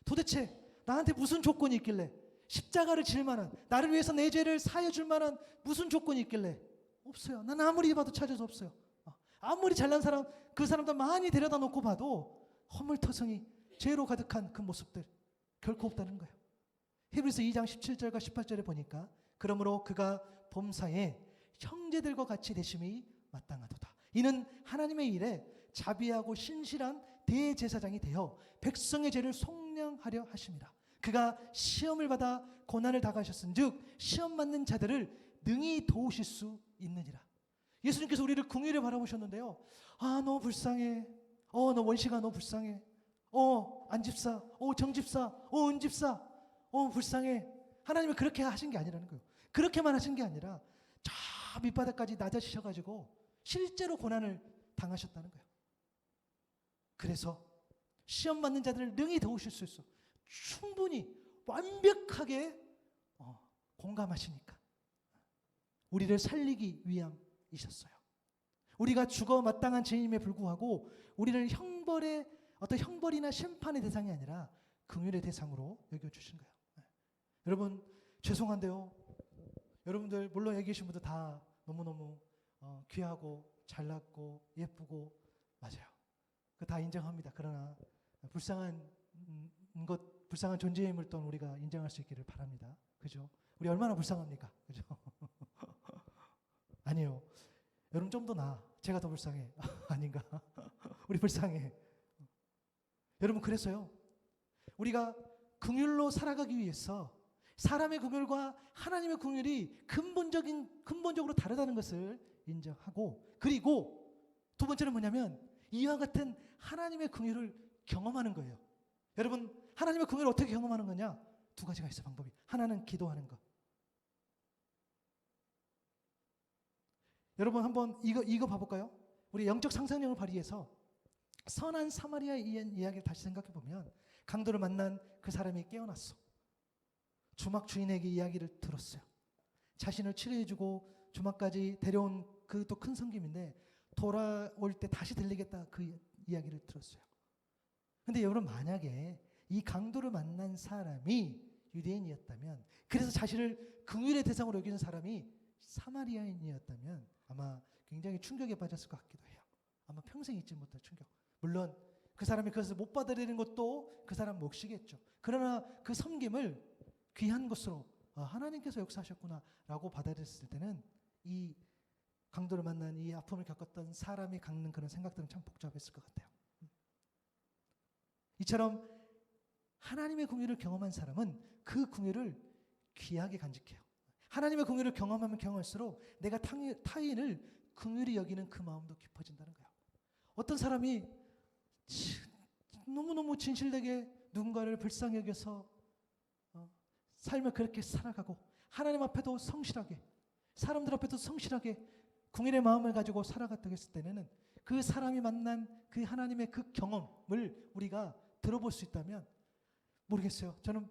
도대체 나한테 무슨 조건이 있길래 십자가를 질 만한, 나를 위해서 내 죄를 사해 줄 만한 무슨 조건이 있길래? 없어요. 난 아무리 봐도 찾을 수 없어요. 아무리 잘난 사람, 그 사람들 많이 데려다 놓고 봐도 허물터성이 죄로 가득한 그 모습들 결코 없다는 거예요. 히브리서 2장 17절과 18절에 보니까 그러므로 그가 범사에 형제들과 같이 되심이 마땅하도다. 이는 하나님의 일에 자비하고 신실한 대제사장이 되어 백성의 죄를 속량하려 하심이라. 그가 시험을 받아 고난을 당하셨은즉 시험 받는 자들을 능히 도우실 수 있느니라. 예수님께서 우리를 긍휼히 바라보셨는데요. 너 불쌍해. 너 원시가 너 불쌍해. 안집사, 정집사, 은집사, 불쌍해. 하나님은 그렇게 하신 게 아니라는 거예요. 그렇게만 하신 게 아니라 저 밑바닥까지 낮아지셔가지고 실제로 고난을 당하셨다는 거예요. 그래서 시험 받는 자들을 능히 도우실 수 있어. 충분히 완벽하게 공감하시니까 우리를 살리기 위함이셨어요. 우리가 죽어 마땅한 죄임에 불구하고 우리를 형벌이나 심판의 대상이 아니라 긍휼의 대상으로 여겨주신 거예요. 여러분 죄송한데요. 여러분들 물론 여기 계신 분들 다 너무너무 귀하고 잘났고 예쁘고 맞아요. 그 다 인정합니다. 그러나 불쌍한 존재임을 또 우리가 인정할 수 있기를 바랍니다. 그죠? 우리 얼마나 불쌍합니까? 그죠? 아니에요. 여러분 좀 더 나아. 제가 더 불쌍해. 아닌가? 우리 불쌍해. 여러분 그래서요. 우리가 긍휼로 살아가기 위해서 사람의 긍휼과 하나님의 긍휼이 근본적으로 다르다는 것을 인정하고, 그리고 두 번째는 뭐냐면 이와 같은 하나님의 긍휼을 경험하는 거예요. 여러분 하나님의 긍휼을 어떻게 경험하는 거냐? 두 가지가 있어요. 방법이. 하나는 기도하는 것. 여러분 한번 이거 봐볼까요? 우리 영적 상상력을 발휘해서 선한 사마리아 이야기를 다시 생각해 보면 강도를 만난 그 사람이 깨어났어. 주막 주인에게 이야기를 들었어요. 자신을 치료해주고 주막까지 데려온 그도 큰 섬김인데 돌아올 때 다시 들리겠다 그 이야기를 들었어요. 근데 여러분, 만약에 이 강도를 만난 사람이 유대인이었다면, 그래서 자신을 긍휼의 대상으로 여기는 사람이 사마리아인이었다면 아마 굉장히 충격에 빠졌을 것 같기도 해요. 아마 평생 잊지 못할 충격. 물론 그 사람이 그것을 못 받아들이는 것도 그 사람 몫이겠죠. 그러나 그 섬김을 귀한 것으로 하나님께서 역사하셨구나 라고 받아들였을 때는 이 강도를 만난, 이 아픔을 겪었던 사람이 갖는 그런 생각들은 참 복잡했을 것 같아요. 이처럼 하나님의 긍휼을 경험한 사람은 그 긍휼을 귀하게 간직해요. 하나님의 긍휼을 경험하면 경험할수록 내가 타인을 긍휼히 여기는 그 마음도 깊어진다는 거예요. 어떤 사람이 너무너무 진실되게 누군가를 불쌍히 여겨서 삶을 그렇게 살아가고 하나님 앞에도 성실하게, 사람들 앞에도 성실하게 긍휼의 마음을 가지고 살아갔다고 했을 때는 그 사람이 만난 그 하나님의 그 경험을 우리가 들어볼 수 있다면, 모르겠어요. 저는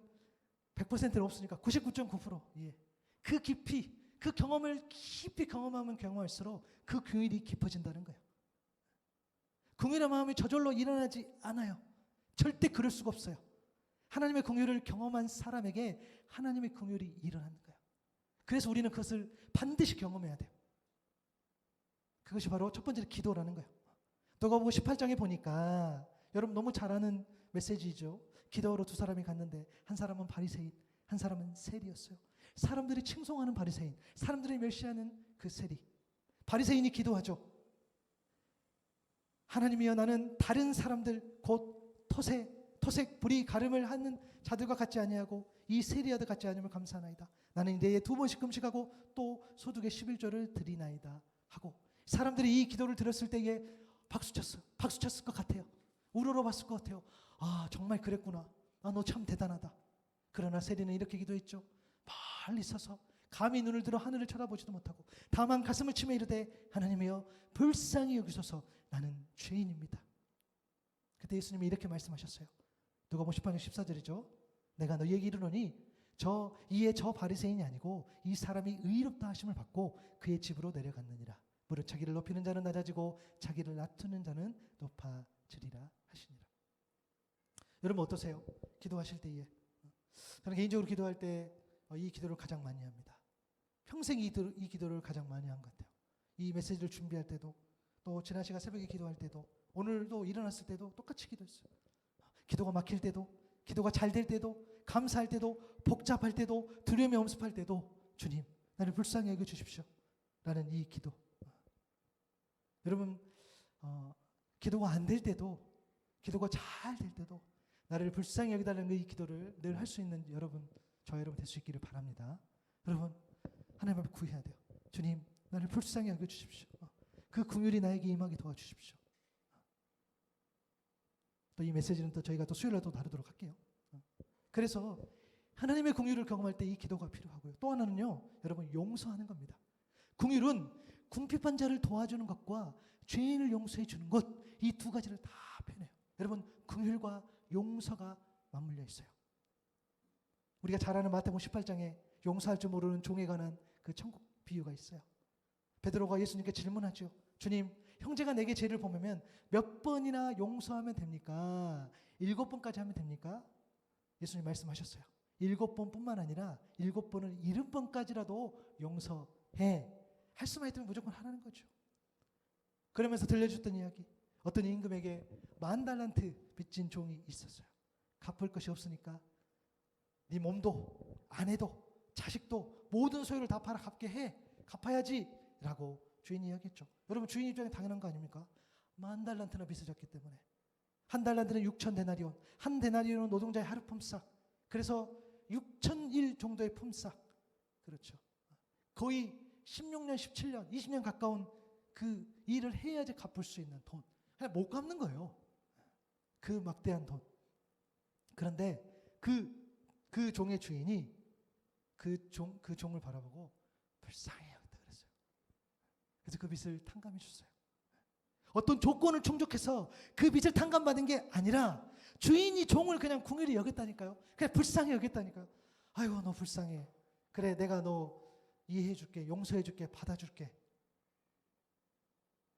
100%는 없으니까 99.9%. 예. 그 깊이, 그 경험을 깊이 경험하면 경험할수록 그 긍휼이 깊어진다는 거예요. 긍휼의 마음이 저절로 일어나지 않아요. 절대 그럴 수가 없어요. 하나님의 긍휼을 경험한 사람에게 하나님의 긍휼이 일어나는 거예요. 그래서 우리는 그것을 반드시 경험해야 돼요. 그것이 바로 첫 번째로 기도라는 거예요. 누가복음 18장에 보니까 여러분 너무 잘 아는 메시지죠. 기도하러 두 사람이 갔는데 한 사람은 바리새인, 한 사람은 세리였어요. 사람들이 칭송하는 바리새인, 사람들이 멸시하는 그 세리. 바리새인이 기도하죠. 하나님이여, 나는 다른 사람들 곧 토색 불의 가름을 하는 자들과 같지 아니하고 이 세리와도 같지 않음을 감사하나이다. 나는 내에 2번씩 금식하고 또 소득의 11조를 드리나이다 하고, 사람들이 이 기도를 들었을 때에 박수쳤을 것 같아요. 우러러봤을 것 같아요. 아, 정말 그랬구나. 아, 너 참 대단하다. 그러나 세리는 이렇게 기도했죠. 멀리 서서 감히 눈을 들어 하늘을 쳐다보지도 못하고 다만 가슴을 치며 이르되, 하나님이여 불쌍히 여기소서, 나는 죄인입니다. 그때 예수님이 이렇게 말씀하셨어요. 누가복음 18장 14절이죠. 내가 너희에게 이르노니 이에 저 바리새인이 아니고 이 사람이 의롭다 하심을 받고 그의 집으로 내려갔느니라. 무릇 자기를 높이는 자는 낮아지고 자기를 낮추는 자는 높아지리라 하시니라. 여러분 어떠세요? 기도하실 때에. 저는 개인적으로 기도할 때 이 기도를 가장 많이 합니다. 평생 이 기도를 가장 많이 한 것 같아요. 이 메시지를 준비할 때도, 또 지난 시간 새벽에 기도할 때도, 오늘도 일어났을 때도 똑같이 기도했어요. 기도가 막힐 때도, 기도가 잘 될 때도, 감사할 때도, 복잡할 때도, 두려움이 엄습할 때도, 주님 나를 불쌍히 여겨 주십시오 라는 이 기도. 여러분 기도가 안 될 때도, 기도가 잘 될 때도 나를 불쌍히 여기달라는 이 기도를 늘 할 수 있는 저 여러분 될 수 있기를 바랍니다. 여러분 하나님 앞에 구해야 돼요. 주님 나를 불쌍히 여겨 주십시오. 그 긍휼이 나에게 임하게 도와주십시오. 또 이 메시지는 또 저희가 또 수요일에 또 다루도록 할게요. 그래서 하나님의 긍휼을 경험할 때 이 기도가 필요하고요. 또 하나는요, 여러분 용서하는 겁니다. 긍휼은 궁핍한 자를 도와주는 것과 죄인을 용서해 주는 것, 이 두 가지를 다 표현해요. 여러분 긍휼과 용서가 맞물려 있어요. 우리가 잘 아는 마태복음 18장에 용서할 줄 모르는 종에 관한 그 천국 비유가 있어요. 베드로가 예수님께 질문하죠. 주님, 형제가 내게 죄를 범하면 몇 번이나 용서하면 됩니까? 7번까지 하면 됩니까? 예수님 말씀하셨어요. 7번뿐만 아니라 7번을 70번까지라도 용서해. 할 수만 있다면 무조건 하라는 거죠. 그러면서 들려줬던 이야기, 어떤 임금에게 10,000달란트 빚진 종이 있었어요. 갚을 것이 없으니까 네 몸도 아내도 자식도 모든 소유를 다 팔아 갚아야지 라고 주인이 이야기했죠. 여러분 주인 입장에 당연한 거 아닙니까? 10,000달란트나 빚을 졌기 때문에. 한 달란트는 6,000데나리온, 한 데나리온은 노동자의 하루 품삯. 그래서 6,000일 정도의 품삯. 그렇죠. 거의 16년, 17년, 20년 가까운 그 일을 해야지 갚을 수 있는 돈. 그냥 못 갚는 거예요. 그 막대한 돈. 그런데 그 종의 주인이 그 종을 바라보고 불쌍해요 그랬어요. 그래서 그 빚을 탕감해 줬어요. 어떤 조건을 충족해서 그 빚을 탕감받은 게 아니라 주인이 종을 그냥 궁휼히 여겼다니까요. 그냥 불쌍히 여겼다니까요. 아이고 너 불쌍해. 그래 내가 너 이해해줄게. 용서해줄게. 받아줄게.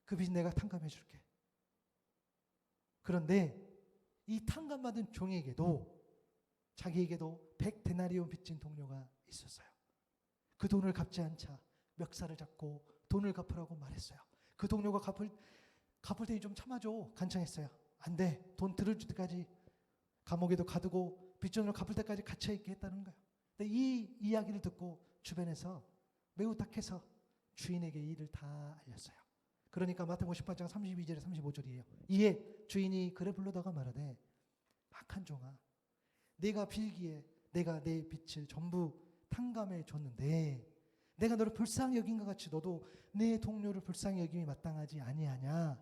그 빚 내가 탕감해줄게. 그런데 이 탕감받은 종에게도 자기에게도 100데나리온 빚진 동료가 있었어요. 그 돈을 갚지 않자 멱살을 잡고 돈을 갚으라고 말했어요. 그 동료가 갚을 때니 좀 참아줘 간청했어요. 안 돼. 돈 들을 때까지 감옥에도 가두고 빚돈을 갚을 때까지 갇혀있게 했다는 거예요. 근데 이 이야기를 듣고 주변에서 매우 딱해서 주인에게 이 일을 다 알렸어요. 그러니까 마태복음 18장 32절에 35절이에요. 이에 주인이 그를 불러다가 말하되 악한 종아 내가 빌기에 내가 내 빚을 전부 탕감해 줬는데 내가 너를 불쌍히 여긴 것 같이 너도 내 동료를 불쌍히 여김이 마땅하지 아니하냐.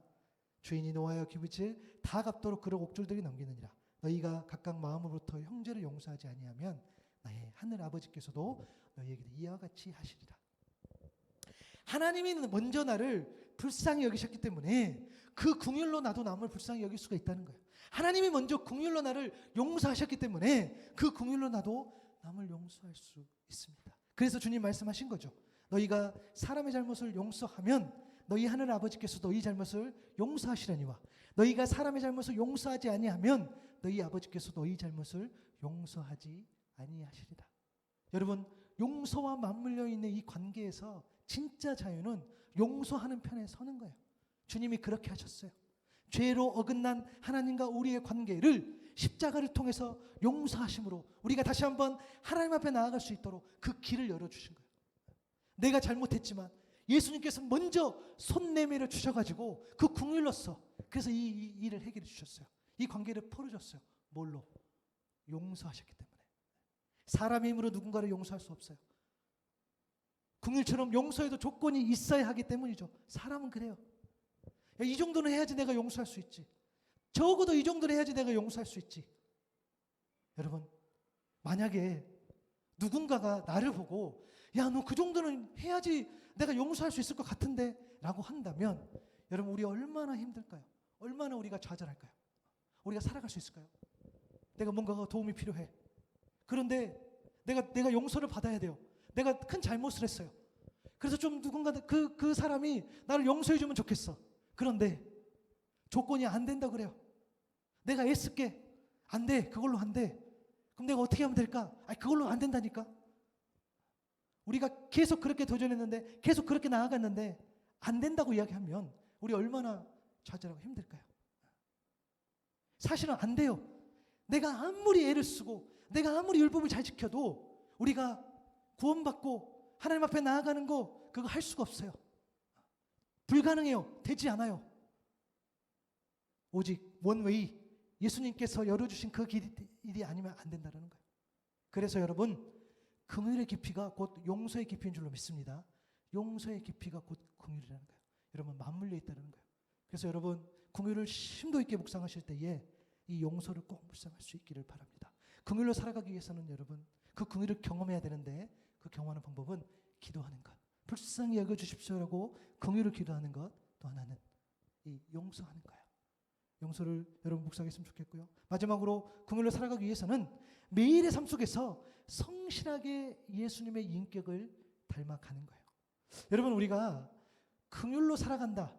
주인이 노하여 그 빚을 다 갚도록 그를 옥졸들이 넘기느니라. 너희가 각각 마음으로부터 형제를 용서하지 아니하면 나의 하늘 아버지께서도 너희에게 이와 같이 하시리라. 하나님이 먼저 나를 불쌍히 여기셨기 때문에 그 긍휼로 나도 남을 불쌍히 여길 수가 있다는 거예요. 하나님이 먼저 긍휼로 나를 용서하셨기 때문에 그 긍휼로 나도 남을 용서할 수 있습니다. 그래서 주님 말씀하신 거죠. 너희가 사람의 잘못을 용서하면 너희 하늘 아버지께서 너희 잘못을 용서하시려니와 너희가 사람의 잘못을 용서하지 아니하면 너희 아버지께서 너희 잘못을 용서하지 아니하시리라. 여러분 용서와 맞물려 있는 이 관계에서 진짜 자유는 용서하는 편에 서는 거예요. 주님이 그렇게 하셨어요. 죄로 어긋난 하나님과 우리의 관계를 십자가를 통해서 용서하심으로 우리가 다시 한번 하나님 앞에 나아갈 수 있도록 그 길을 열어주신 거예요. 내가 잘못했지만 예수님께서 먼저 손 내밀어 주셔가지고 그 긍휼로서 그래서 이 일을 해결해 주셨어요. 이 관계를 풀어줬어요. 뭘로? 용서하셨기 때문에. 사람의 힘으로 누군가를 용서할 수 없어요. 긍휼처럼 용서에도 조건이 있어야 하기 때문이죠. 사람은 그래요. 야, 이 정도는 해야지 내가 용서할 수 있지. 적어도 이 정도는 해야지 내가 용서할 수 있지. 여러분 만약에 누군가가 나를 보고 야, 너 그 정도는 해야지 내가 용서할 수 있을 것 같은데 라고 한다면 여러분 우리 얼마나 힘들까요? 얼마나 우리가 좌절할까요? 우리가 살아갈 수 있을까요? 내가 뭔가가 도움이 필요해. 그런데 내가 용서를 받아야 돼요. 내가 큰 잘못을 했어요. 그래서 좀 누군가 그 사람이 나를 용서해 주면 좋겠어. 그런데 조건이 안 된다 그래요. 내가 애쓸게. 안 돼. 그걸로 안 돼. 그럼 내가 어떻게 하면 될까? 그걸로 안 된다니까. 우리가 계속 그렇게 도전했는데 계속 그렇게 나아갔는데 안 된다고 이야기하면 우리 얼마나 좌절하고 힘들까요? 사실은 안 돼요. 내가 아무리 애를 쓰고 내가 아무리 율법을 잘 지켜도 우리가 구원받고 하나님 앞에 나아가는 거 그거 할 수가 없어요. 불가능해요. 되지 않아요. 오직 원웨이 예수님께서 열어주신 그 길이 아니면 안 된다는 거예요. 그래서 여러분 긍휼의 깊이가 곧 용서의 깊이인 줄로 믿습니다. 용서의 깊이가 곧 긍휼이라는 거예요. 여러분 맞물려 있다는 거예요. 그래서 여러분 긍휼을 심도 있게 묵상하실 때에 이 용서를 꼭 묵상할 수 있기를 바랍니다. 긍휼로 살아가기 위해서는 여러분 그 긍휼을 경험해야 되는데 그 경험하는 방법은 기도하는 것. 불쌍히 여겨주십시오라고 긍휼을 기도하는 것. 또 하나는 이 용서하는 거예요. 용서를 여러분 묵상했으면 좋겠고요. 마지막으로 긍휼로 살아가기 위해서는 매일의 삶 속에서 성실하게 예수님의 인격을 닮아가는 거예요. 여러분 우리가 긍휼로 살아간다.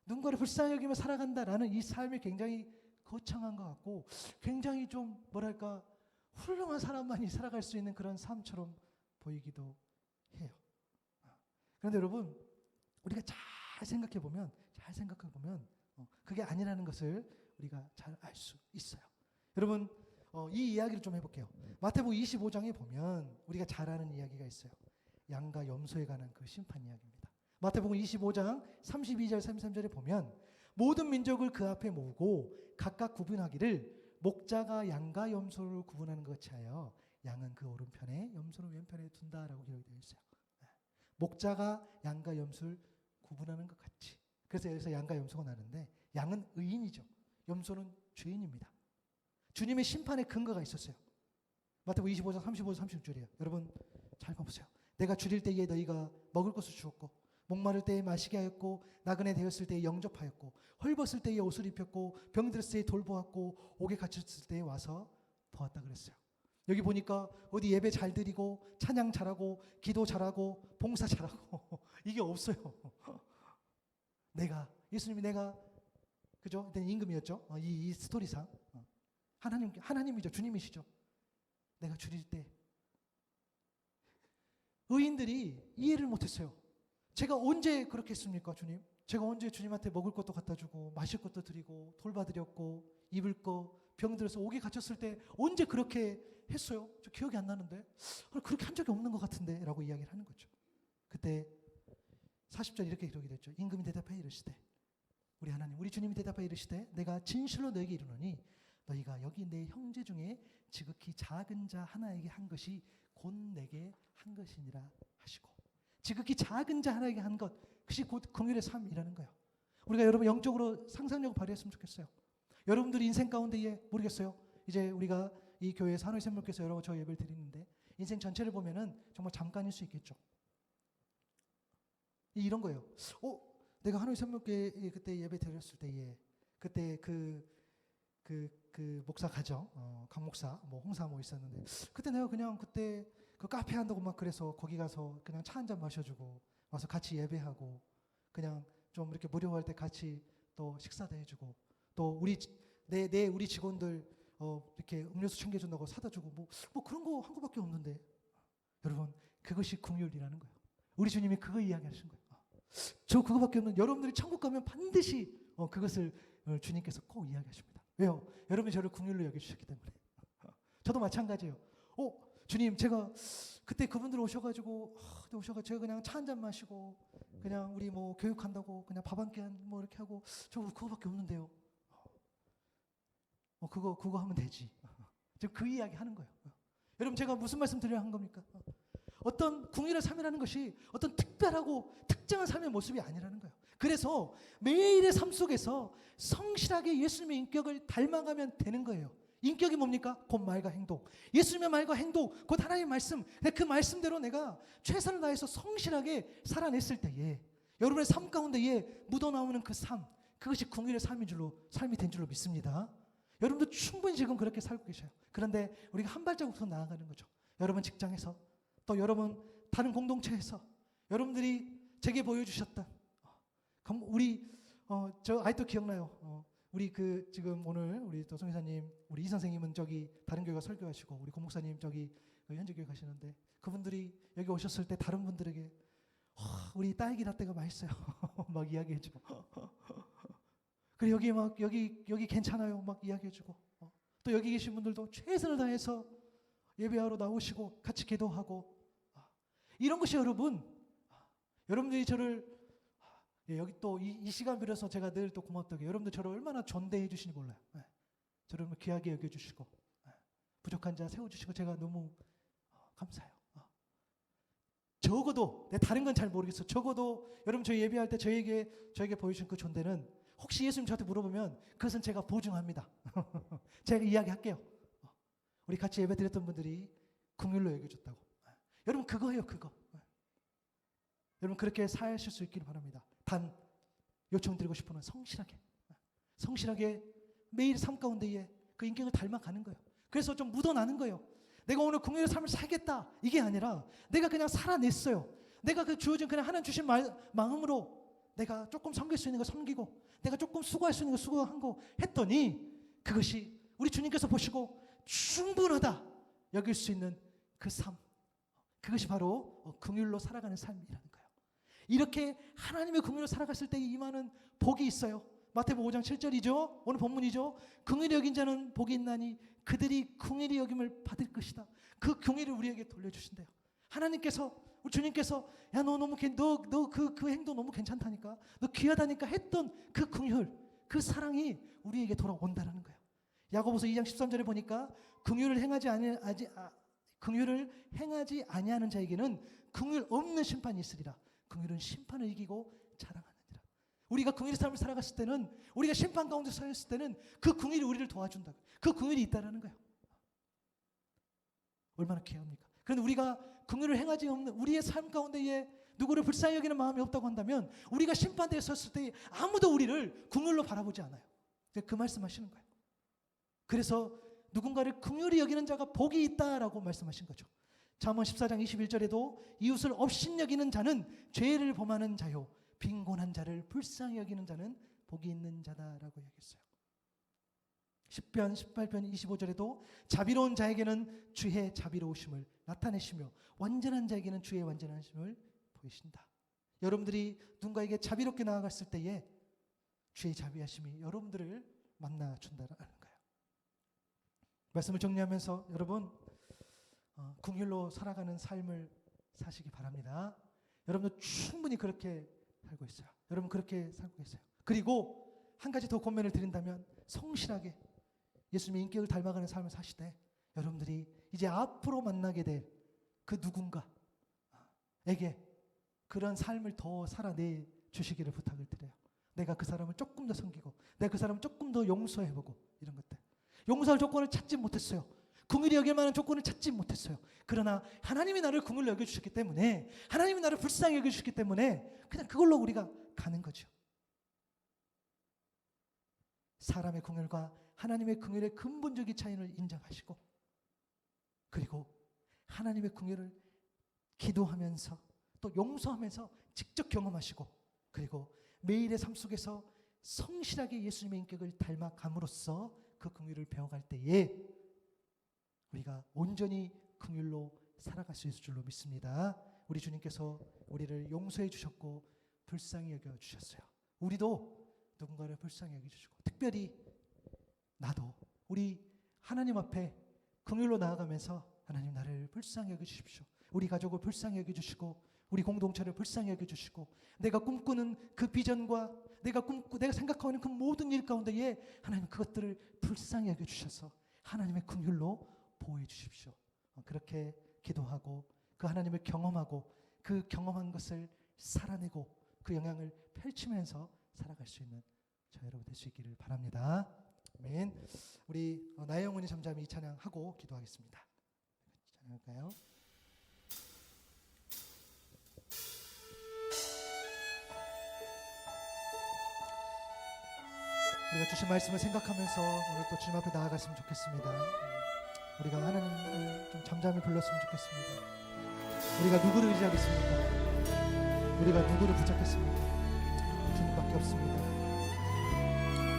누군가를 불쌍히 여기며 살아간다라는 이 삶이 굉장히 거창한 것 같고 굉장히 좀 뭐랄까 훌륭한 사람만이 살아갈 수 있는 그런 삶처럼 보이기도 해요. 그런데 여러분 우리가 잘 생각해 보면 그게 아니라는 것을 우리가 잘 알 수 있어요. 여러분 이 이야기를 좀 해볼게요. 마태복음 25장에 보면 우리가 잘 아는 이야기가 있어요. 양과 염소에 관한 그 심판 이야기입니다. 마태복음 25장 32절 33절에 보면 모든 민족을 그 앞에 모으고 각각 구분하기를 목자가 양과 염소를 구분하는 것 같이 하여 양은 그 오른편에 염소는 왼편에 둔다라고 기록이 되어 있어요. 목자가 양과 염소를 구분하는 것 같이. 그래서 여기서 양과 염소가 나는데 양은 의인이죠. 염소는 죄인입니다. 주님의 심판의 근거가 있었어요. 마태복음 25장 35절 36절이에요. 여러분 잘 봐보세요. 내가 줄일 때에 너희가 먹을 것을 주었고 목마를 때에 마시게 하였고 나그네 되었을 때에 영접하였고 헐벗을 때에 옷을 입혔고 병들었을 때에 돌보았고 옥에 갇혔을 때에 와서 보았다 그랬어요. 여기 보니까 어디 예배 잘 드리고 찬양 잘하고 기도 잘하고 봉사 잘하고 이게 없어요. 예수님이 내가 그죠? 그때는 임금이었죠. 이 스토리상 하나님이죠. 주님이시죠. 내가 줄일 때 의인들이 이해를 못했어요. 제가 언제 그렇게 했습니까, 주님? 제가 언제 주님한테 먹을 것도 갖다 주고 마실 것도 드리고 돌봐드렸고 입을 거 병들어서 옥에 갇혔을 때 언제 그렇게 했어요? 저 기억이 안 나는데 그렇게 한 적이 없는 것 같은데 라고 이야기를 하는 거죠. 그때 40절 이렇게 기록이 됐죠. 임금이 대답하여 이르시되 우리 하나님 우리 주님이 대답하여 이르시되 내가 진실로 너에게 이르노니 너희가 여기 내 형제 중에 지극히 작은 자 하나에게 한 것이 곧 내게 한 것이니라 하시고 지극히 작은 자 하나에게 한 것 그것이 곧 긍휼의 삶이라는 거예요. 우리가 여러분 영적으로 상상력을 발휘했으면 좋겠어요. 여러분들이 인생 가운데에 모르겠어요. 이제 우리가 이 교회에서 하나의 샘물께서 여러 저 예배를 드리는데 인생 전체를 보면은 정말 잠깐일 수 있겠죠. 이런 거예요. 내가 하나의 샘물교회 그때 예배 드렸을 때에 그때 그 목사 가정 강 목사 뭐 홍사 뭐 있었는데 그때 내가 그냥 그때 그 카페 한다고 막 그래서 거기 가서 그냥 차 한 잔 마셔주고 와서 같이 예배하고 그냥 좀 이렇게 무료할 때 같이 또 식사도 해주고 또 우리 직원들 이렇게 음료수 챙겨준다고 사다 주고 뭐 그런 거 한 거밖에 없는데 여러분 그것이 긍휼이라는 거예요. 우리 주님이 그거 이야기하신 거예요. 저 그거밖에 없는 여러분들이 천국 가면 반드시 그것을 주님께서 꼭 이야기하십니다. 왜요? 여러분이 저를 긍휼로 여겨주셨기 때문에. 저도 마찬가지예요. 주님 제가 그때 그분들 오셔가지고 제가 그냥 차 한 잔 마시고 그냥 우리 뭐 교육한다고 그냥 밥 한 끼 뭐 이렇게 하고 저 그거밖에 없는데요. 그거 하면 되지. 지금 그 이야기 하는 거예요. 여러분 제가 무슨 말씀 드려야 한 겁니까? 어떤 긍휼의 삶이라는 것이 어떤 특별하고 특정한 삶의 모습이 아니라는 거예요. 그래서 매일의 삶 속에서 성실하게 예수님의 인격을 닮아가면 되는 거예요. 인격이 뭡니까? 곧 말과 행동. 예수님의 말과 행동, 곧 하나님의 말씀. 그 말씀대로 내가 최선을 다해서 성실하게 살아냈을 때에 여러분의 삶 가운데에 묻어나오는 그 삶, 그것이 긍휼의 삶이 된 줄로 믿습니다. 여러분도 충분히 지금 그렇게 살고 계셔요. 그런데 우리가 한 발자국 더 나아가는 거죠. 여러분 직장에서 또 여러분 다른 공동체에서 여러분들이 제게 보여주셨던 우리 저 아직도 기억나요. 우리 지금 오늘 우리 또 송이사님 우리 이 선생님은 저기 다른 교회 가 설교하시고 우리 고 목사님 저기 현재 교회 가시는데 그분들이 여기 오셨을 때 다른 분들에게 우리 딸기 라떼가 맛있어요. 막 이야기해주고 그리고 여기 막 여기 괜찮아요. 막 이야기해주고 또 여기 계신 분들도 최선을 다해서 예배하러 나오시고 같이 기도하고 이런 것이 여러분들이 저를 여기 또 이 시간 빌어서 제가 늘 또 고맙다고 여러분들 저를 얼마나 존대해 주시니 몰라요. 저를 귀하게 여겨주시고 부족한 자 세워주시고 제가 너무 감사해요. 적어도 다른 건 잘 모르겠어. 적어도 여러분 저희 예배할 때 저에게 보여주신 그 존대는 혹시 예수님 저한테 물어보면 그것은 제가 보증합니다. 제가 이야기할게요. 우리 같이 예배 드렸던 분들이 긍휼로 여겨줬다고. 여러분 그거예요. 그거. 여러분 그렇게 사실 수 있기를 바랍니다. 단 요청드리고 싶은 건 성실하게 매일 삶 가운데에 그 인격을 닮아가는 거예요. 그래서 좀 묻어나는 거예요. 내가 오늘 긍휼의 삶을 살겠다 이게 아니라 내가 그냥 살아냈어요. 내가 그 주어진 그냥 하나님 주신 마음으로 내가 조금 섬길 수 있는 거 섬기고 내가 조금 수고할 수 있는 거 수고한 거 했더니 그것이 우리 주님께서 보시고 충분하다 여길 수 있는 그 삶, 그것이 바로 긍휼로 살아가는 삶이라는 거예요. 이렇게 하나님의 긍휼로 살아갔을 때 임하는 복이 있어요. 마태복음 5장 7절이죠. 오늘 본문이죠. 긍휼히 여긴 자는 복이 있나니 그들이 긍휼히 여김을 받을 것이다. 그 긍휼을 우리에게 돌려주신대요. 하나님께서 우리 주님께서 야 너 너무 그 행동 너무 괜찮다니까 너 귀하다니까 했던 그 긍휼 그 사랑이 우리에게 돌아온다라는 거예요. 야고보서 2장 13절에 보니까 긍휼을 행하지 아니하는 자에게는 긍휼 없는 심판이 있으리라. 긍휼은 심판을 이기고 자랑하느니라. 우리가 긍휼의 삶을 살아갔을 때는 우리가 심판 가운데 서 있을 때는 그 긍휼이 우리를 도와준다. 그 긍휼이 있다라는 거예요. 얼마나 귀합니까? 그런데 우리가 긍휼을 행하지 없는 우리의 삶 가운데에 누구를 불쌍히 여기는 마음이 없다고 한다면 우리가 심판대에 섰을 때 아무도 우리를 긍휼로 바라보지 않아요. 그 말씀하시는 거예요. 그래서 누군가를 긍휼히 여기는 자가 복이 있다라고 말씀하신 거죠. 잠언 14장 21절에도 이웃을 업신여기는 자는 죄를 범하는 자요 빈곤한 자를 불쌍히 여기는 자는 복이 있는 자다라고 얘기했어요. 10편 18편 25절에도 자비로운 자에게는 주의 자비로우심을 나타내시며 완전한 자에게는 주의 완전하심을 보이신다. 여러분들이 누군가에게 자비롭게 나아갔을 때에 주의 자비하심이 여러분들을 만나준다는 거예요. 말씀을 정리하면서 여러분 긍휼로 살아가는 삶을 사시기 바랍니다. 여러분도 충분히 그렇게 살고 있어요. 여러분 그렇게 살고 계세요. 그리고 한 가지 더 권면을 드린다면 성실하게 예수님의 인격을 닮아가는 삶을 사시되 여러분들이 이제 앞으로 만나게 될 그 누군가에게 그런 삶을 더 살아내 주시기를 부탁을 드려요. 내가 그 사람을 조금 더 섬기고 내가 그 사람을 조금 더 용서해보고 이런 것들. 용서할 조건을 찾지 못했어요. 긍휼히 여길 만한 조건을 찾지 못했어요. 그러나 하나님이 나를 긍휼히 여겨주셨기 때문에 하나님이 나를 불쌍히 여겨주셨기 때문에 그냥 그걸로 우리가 가는 거죠. 사람의 긍휼과 하나님의 긍휼의 근본적인 차이를 인정하시고 그리고 하나님의 긍휼을 기도하면서 또 용서하면서 직접 경험하시고 그리고 매일의 삶 속에서 성실하게 예수님의 인격을 닮아감으로써 그 긍휼을 배워갈 때에 우리가 온전히 긍휼로 살아갈 수 있을 줄로 믿습니다. 우리 주님께서 우리를 용서해 주셨고 불쌍히 여겨 주셨어요. 우리도 누군가를 불쌍히 여겨 주시고 특별히 나도 우리 하나님 앞에 긍휼로 나아가면서 하나님 나를 불쌍히 여겨 주십시오. 우리 가족을 불쌍히 여겨 주시고 우리 공동체를 불쌍히 여겨 주시고 내가 꿈꾸는 그 비전과 내가 생각하는 그 모든 일 가운데에 하나님 그것들을 불쌍히 여겨 주셔서 하나님의 긍휼로 보호해 주십시오. 그렇게 기도하고 그 하나님을 경험하고 그 경험한 것을 살아내고 그 영향을 펼치면서 살아갈 수 있는 저 여러분 될 수 있기를 바랍니다. 아멘. 우리 나의 영혼이 잠잠히 이 찬양하고 기도하겠습니다. 찬양할까요? 우리가 주신 말씀을 생각하면서 오늘 또 주님 앞에 나아갔으면 좋겠습니다. 우리가 하나님을 좀 잠잠히 불렀으면 좋겠습니다. 우리가 누구를 의지하겠습니까? 우리가 누구를 붙잡겠습니까? 주님밖에 없습니다.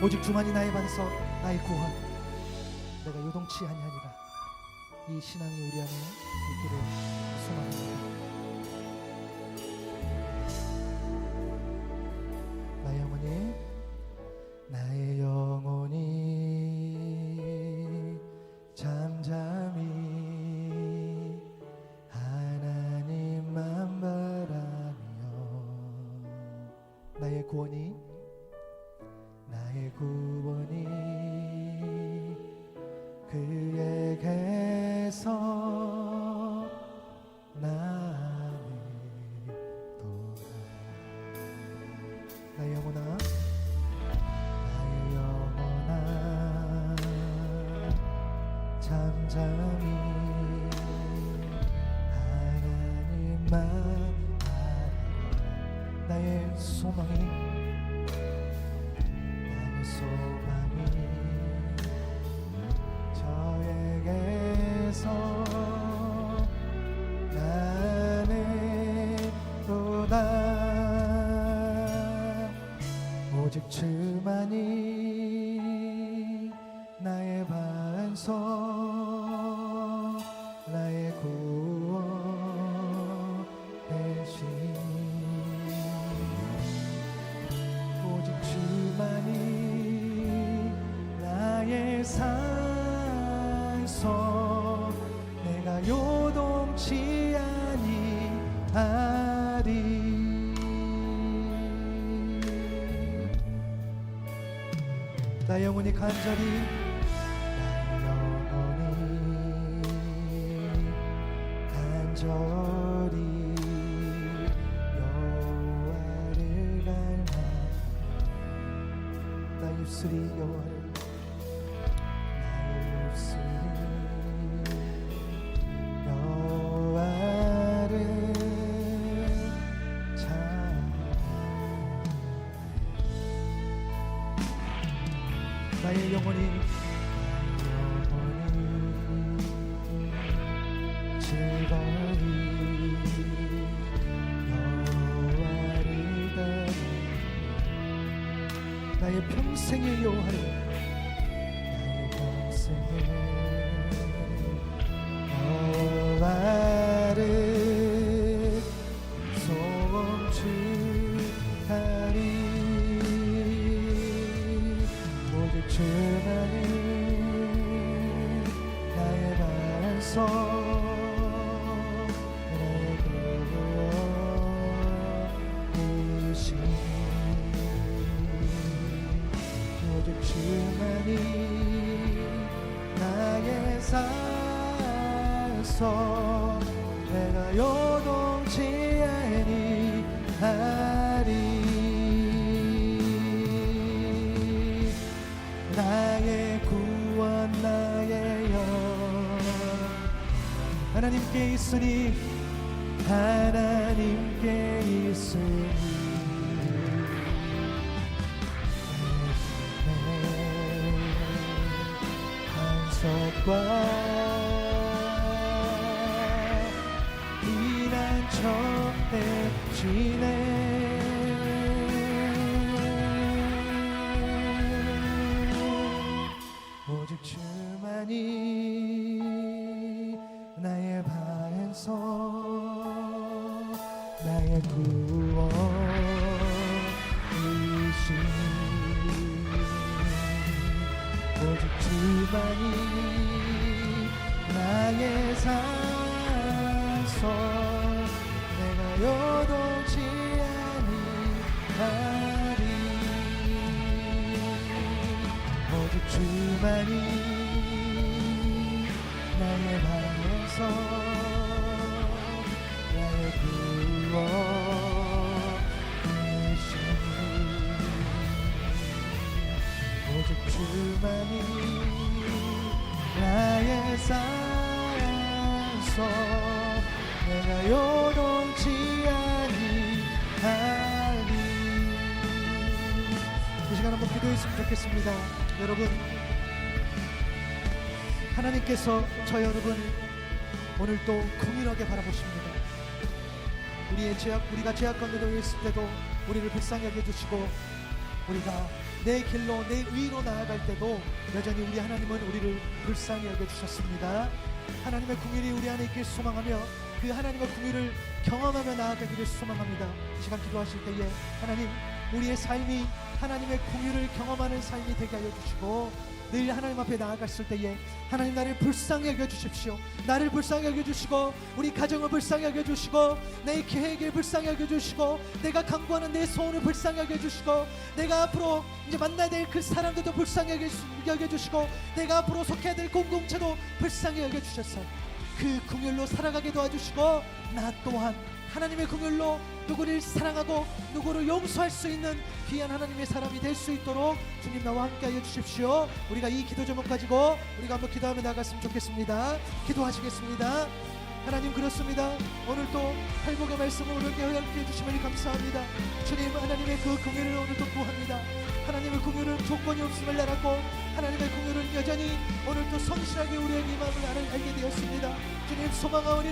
오직 주만이 나의 반석, 나의 구원. 내가 요동치 아니하니라. 이 신앙이 우리 안에 있기를 소망합니다. 나의 영혼이 나의 영혼이 잠잠히 하나님만 바라며 나의 구원이 그에게서 나를 돌아 나의 영혼아 잠잠히 하나님만 바라라 나의 소망이 저에게서 나는 또다 오직 주만이 나의 반석 나의 구원 되시니 오직 주만이 나의 산소 내가 요동치 아니하리 나 영혼이 간절히 여호와를 닮아 나 입술이 여호와를 나의 영혼이 즐거이 여호와를 따르 나의 평생의 여호와를 나의 평생의 여호와를 송축하리 오직 주만이 나의 반석 나의 구원이시니 오직 주만이 나의 산소 내가 요동치 아니하리 나의 구원 나의 영 하나님께 있으니 하나님께 있으니 한석과 비난처에 지내 오직 주만이 나의 반석 나의 구원이시니 오직 주만이 나의 산소 내가 요동치 아니하리 오직 주만이 나의 반석 나의 구원이시니 오직 주만이 나의 산소 내가 요동치 아니하리 이 시간 한번 기도했으면 좋겠습니다. 여러분 하나님께서 저 여러분 오늘도 긍휼하게 바라보십니다. 우리가 죄악 가운데 놓여 있을 때도 우리를 불쌍히 여겨주시고 우리가 내 길로 내 의로 나아갈 때도 여전히 우리 하나님은 우리를 불쌍히 여겨주셨습니다. 하나님의 긍휼이 우리 안에 있길 소망하며 그 하나님의 긍휼을 경험하며 나아가기를 소망합니다. 이 시간 기도하실 때에 하나님 우리의 삶이 하나님의 긍휼을 경험하는 삶이 되게 하여 주시고 늘 하나님 앞에 나아갔을 때에 하나님 나를 불쌍히 여겨주십시오. 나를 불쌍히 여겨주시고 우리 가정을 불쌍히 여겨주시고 내 계획을 불쌍히 여겨주시고 내가 강구하는 내 소원을 불쌍히 여겨주시고 내가 앞으로 이제 만나야 될 그 사람들도 불쌍히 여겨주시고 내가 앞으로 속해야 될 공동체도 불쌍히 여겨주셔서 그 긍휼로 살아가게 도와주시고 나 또한 하나님의 긍휼로 누구를 사랑하고 누구를 용서할 수 있는 귀한 하나님의 사람이 될 수 있도록 주님 나와 함께 하여 주십시오. 우리가 이 기도 제목 가지고 우리가 한번 기도하며 나갔으면 좋겠습니다. 기도하시겠습니다. 하나님 그렇습니다. 오늘도 회복의 말씀을 우리에게 허락해 주시면 감사합니다. 주님 하나님의 그 긍휼을 오늘도 구합니다. 하나님의 긍휼은 조건이 없음을 알았고 하나님의 긍휼은 여전히 오늘도 성실하게 우리에게 이 마음을 알게 되었습니다. 주님 소망하오니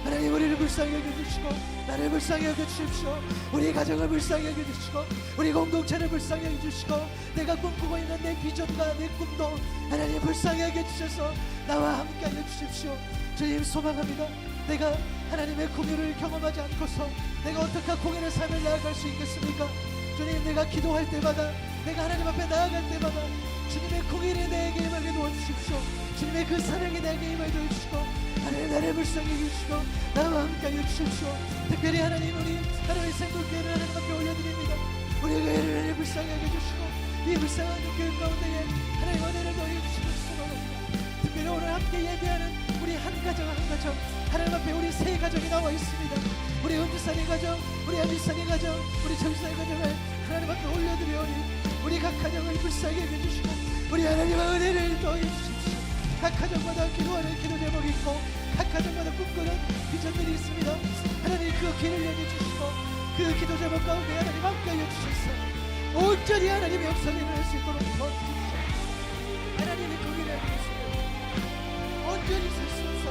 하나님 우리를 불쌍히 여겨주시고 나를 불쌍히 여겨주십시오. 우리 가정을 불쌍히 여겨주시고 우리 공동체를 불쌍히 여겨주시고 내가 꿈꾸고 있는 내 비전과 내 꿈도 하나님 불쌍히 여겨주셔서 나와 함께 하여 주십시오. 주님 소망합니다. 내가 하나님의 긍휼을 경험하지 않고서 내가 어떻게 공연의 삶을 나아갈 수 있겠습니까? 주님 내가 기도할 때마다 내가 하나님 앞에 나아갈 때마다 주님의 긍휼이 내게 임하게 도와주십시오. 주님의 그 사랑이 내게 임하게 도와주시고 하나님 나를 불쌍히 해주시고 나와 함께 하여 주십시오. 특별히 하나님 우리 하나님의 생물교회를 하나님 앞에 올려드립니다. 우리 교회를 불쌍히 해주시고 이 불쌍한 교회 가운데에 하나님 은혜를 더해주시고 소망합니다. 특별히 오늘 함께 예배하는 우리 한 가정 한 가정 하나님 앞에 우리 세 가정이 나와 있습니다. 우리 은주산의 가정, 우리 아비산의 가정, 우리 정산의 가정을 하나님 앞에 올려드리오니 우리 각 가정을 불쌍히 해주시고 우리 하나님의 은혜를 더해 주십시오. 각 가정마다 기도하는 기도 제목이 있고 각 가정마다 꿈꾸는 비전들이 있습니다. 하나님 그 길을 열어주시고 그 기도 제목 가운데 하나님 함께 해주셨어요. 온전히 하나님의 역사를 일어날 수 있도록 도와주십시오. 하나님의 공의를 위해서 온전히 설 수 없어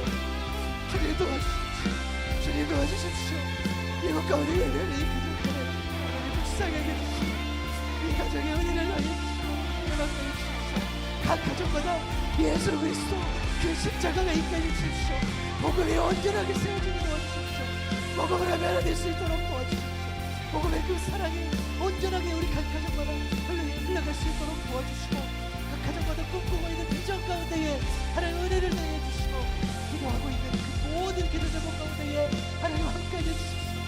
주님 도와주십시오. 주님 도와주십시오. 이곳 가운데 예배를 이 가정들을 하나님 묵상하게 해주시고 이 가정의 은혜를 더해주시고 연합해 주십시오. 각 가정마다 예수 그리스도 그 십자가가 있게 해주십시오. 복음이 온전하게 세워지게 도와주십시오. 복음을 하면 될 수 있도록 도와주십시오. 복음의 그 사랑이 온전하게 우리 각 가정마다 흘러갈 수 있도록 도와주시고 각 가정마다 꿈꾸고 있는 비전 가운데에 하나님 은혜를 더해 주시고 기도하고 있는 그 모든 기도 제목 가운데에 하나님 함께 해주십시오.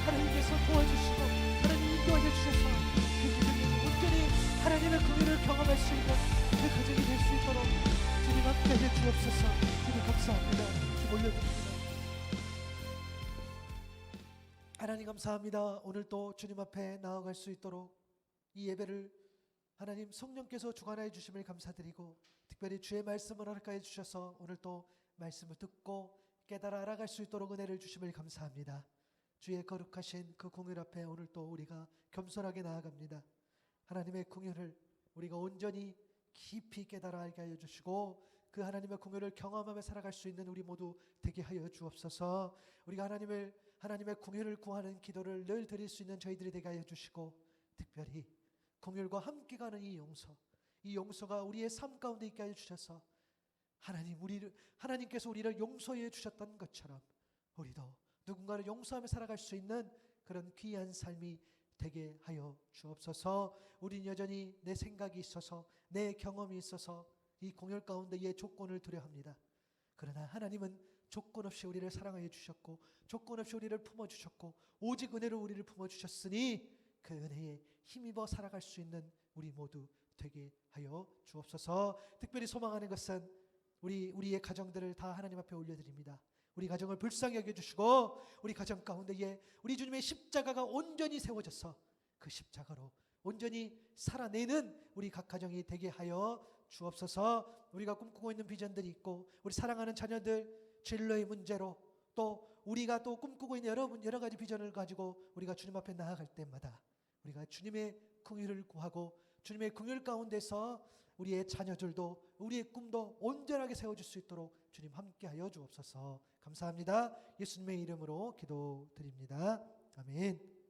하나님께서 도와주시고 하나님 인도하여 주셔서 그 기적이 온전히 하나님의 긍휼을 경험할 수 있는 그 가정이 될 수 있도록 주님 함께 해 주옵소서. 주님 감사합니다. 주님 올려드립니다. 하나님 감사합니다. 오늘 또 주님 앞에 나아갈 수 있도록 이 예배를 하나님 성령께서 주관하여 주심을 감사드리고 특별히 주의 말씀을 허락하여 주셔서 오늘 또 말씀을 듣고 깨달아 알아갈 수 있도록 은혜를 주심을 감사합니다. 주의 거룩하신 그 공율 앞에 오늘 또 우리가 겸손하게 나아갑니다. 하나님의 공율을 우리가 온전히 깊이 깨달아 알게 하여 주시고 그 하나님의 공율을 경험하며 살아갈 수 있는 우리 모두 되게 하여 주옵소서. 우리가 하나님의 공율을 구하는 기도를 늘 드릴 수 있는 저희들이 되게 하여 주시고 특별히 공율과 함께 가는 이 용서가 우리의 삶 가운데 있게 하여 주셔서 하나님께서 우리를 용서해 주셨던 것처럼 우리도 누군가를 용서하며 살아갈 수 있는 그런 귀한 삶이 되게 하여 주옵소서. 우리는 여전히 내 생각이 있어서 내 경험이 있어서 이 공열 가운데의 조건을 두려합니다. 그러나 하나님은 조건 없이 우리를 사랑하여 주셨고 조건 없이 우리를 품어주셨고 오직 은혜로 우리를 품어주셨으니 그 은혜에 힘입어 살아갈 수 있는 우리 모두 되게 하여 주옵소서. 특별히 소망하는 것은 우리의 가정들을 다 하나님 앞에 올려드립니다. 우리 가정을 불쌍히 여겨주시고 우리 가정 가운데에 우리 주님의 십자가가 온전히 세워져서 그 십자가로 온전히 살아내는 우리 각 가정이 되게 하여 주옵소서. 우리가 꿈꾸고 있는 비전들이 있고 우리 사랑하는 자녀들 진로의 문제로 또 우리가 또 꿈꾸고 있는 여러 가지 비전을 가지고 우리가 주님 앞에 나아갈 때마다 우리가 주님의 긍휼을 구하고 주님의 긍휼 가운데서 우리의 자녀들도 우리의 꿈도 온전하게 세워줄 수 있도록 주님 함께하여 주옵소서. 감사합니다. 예수님의 이름으로 기도드립니다. 아멘.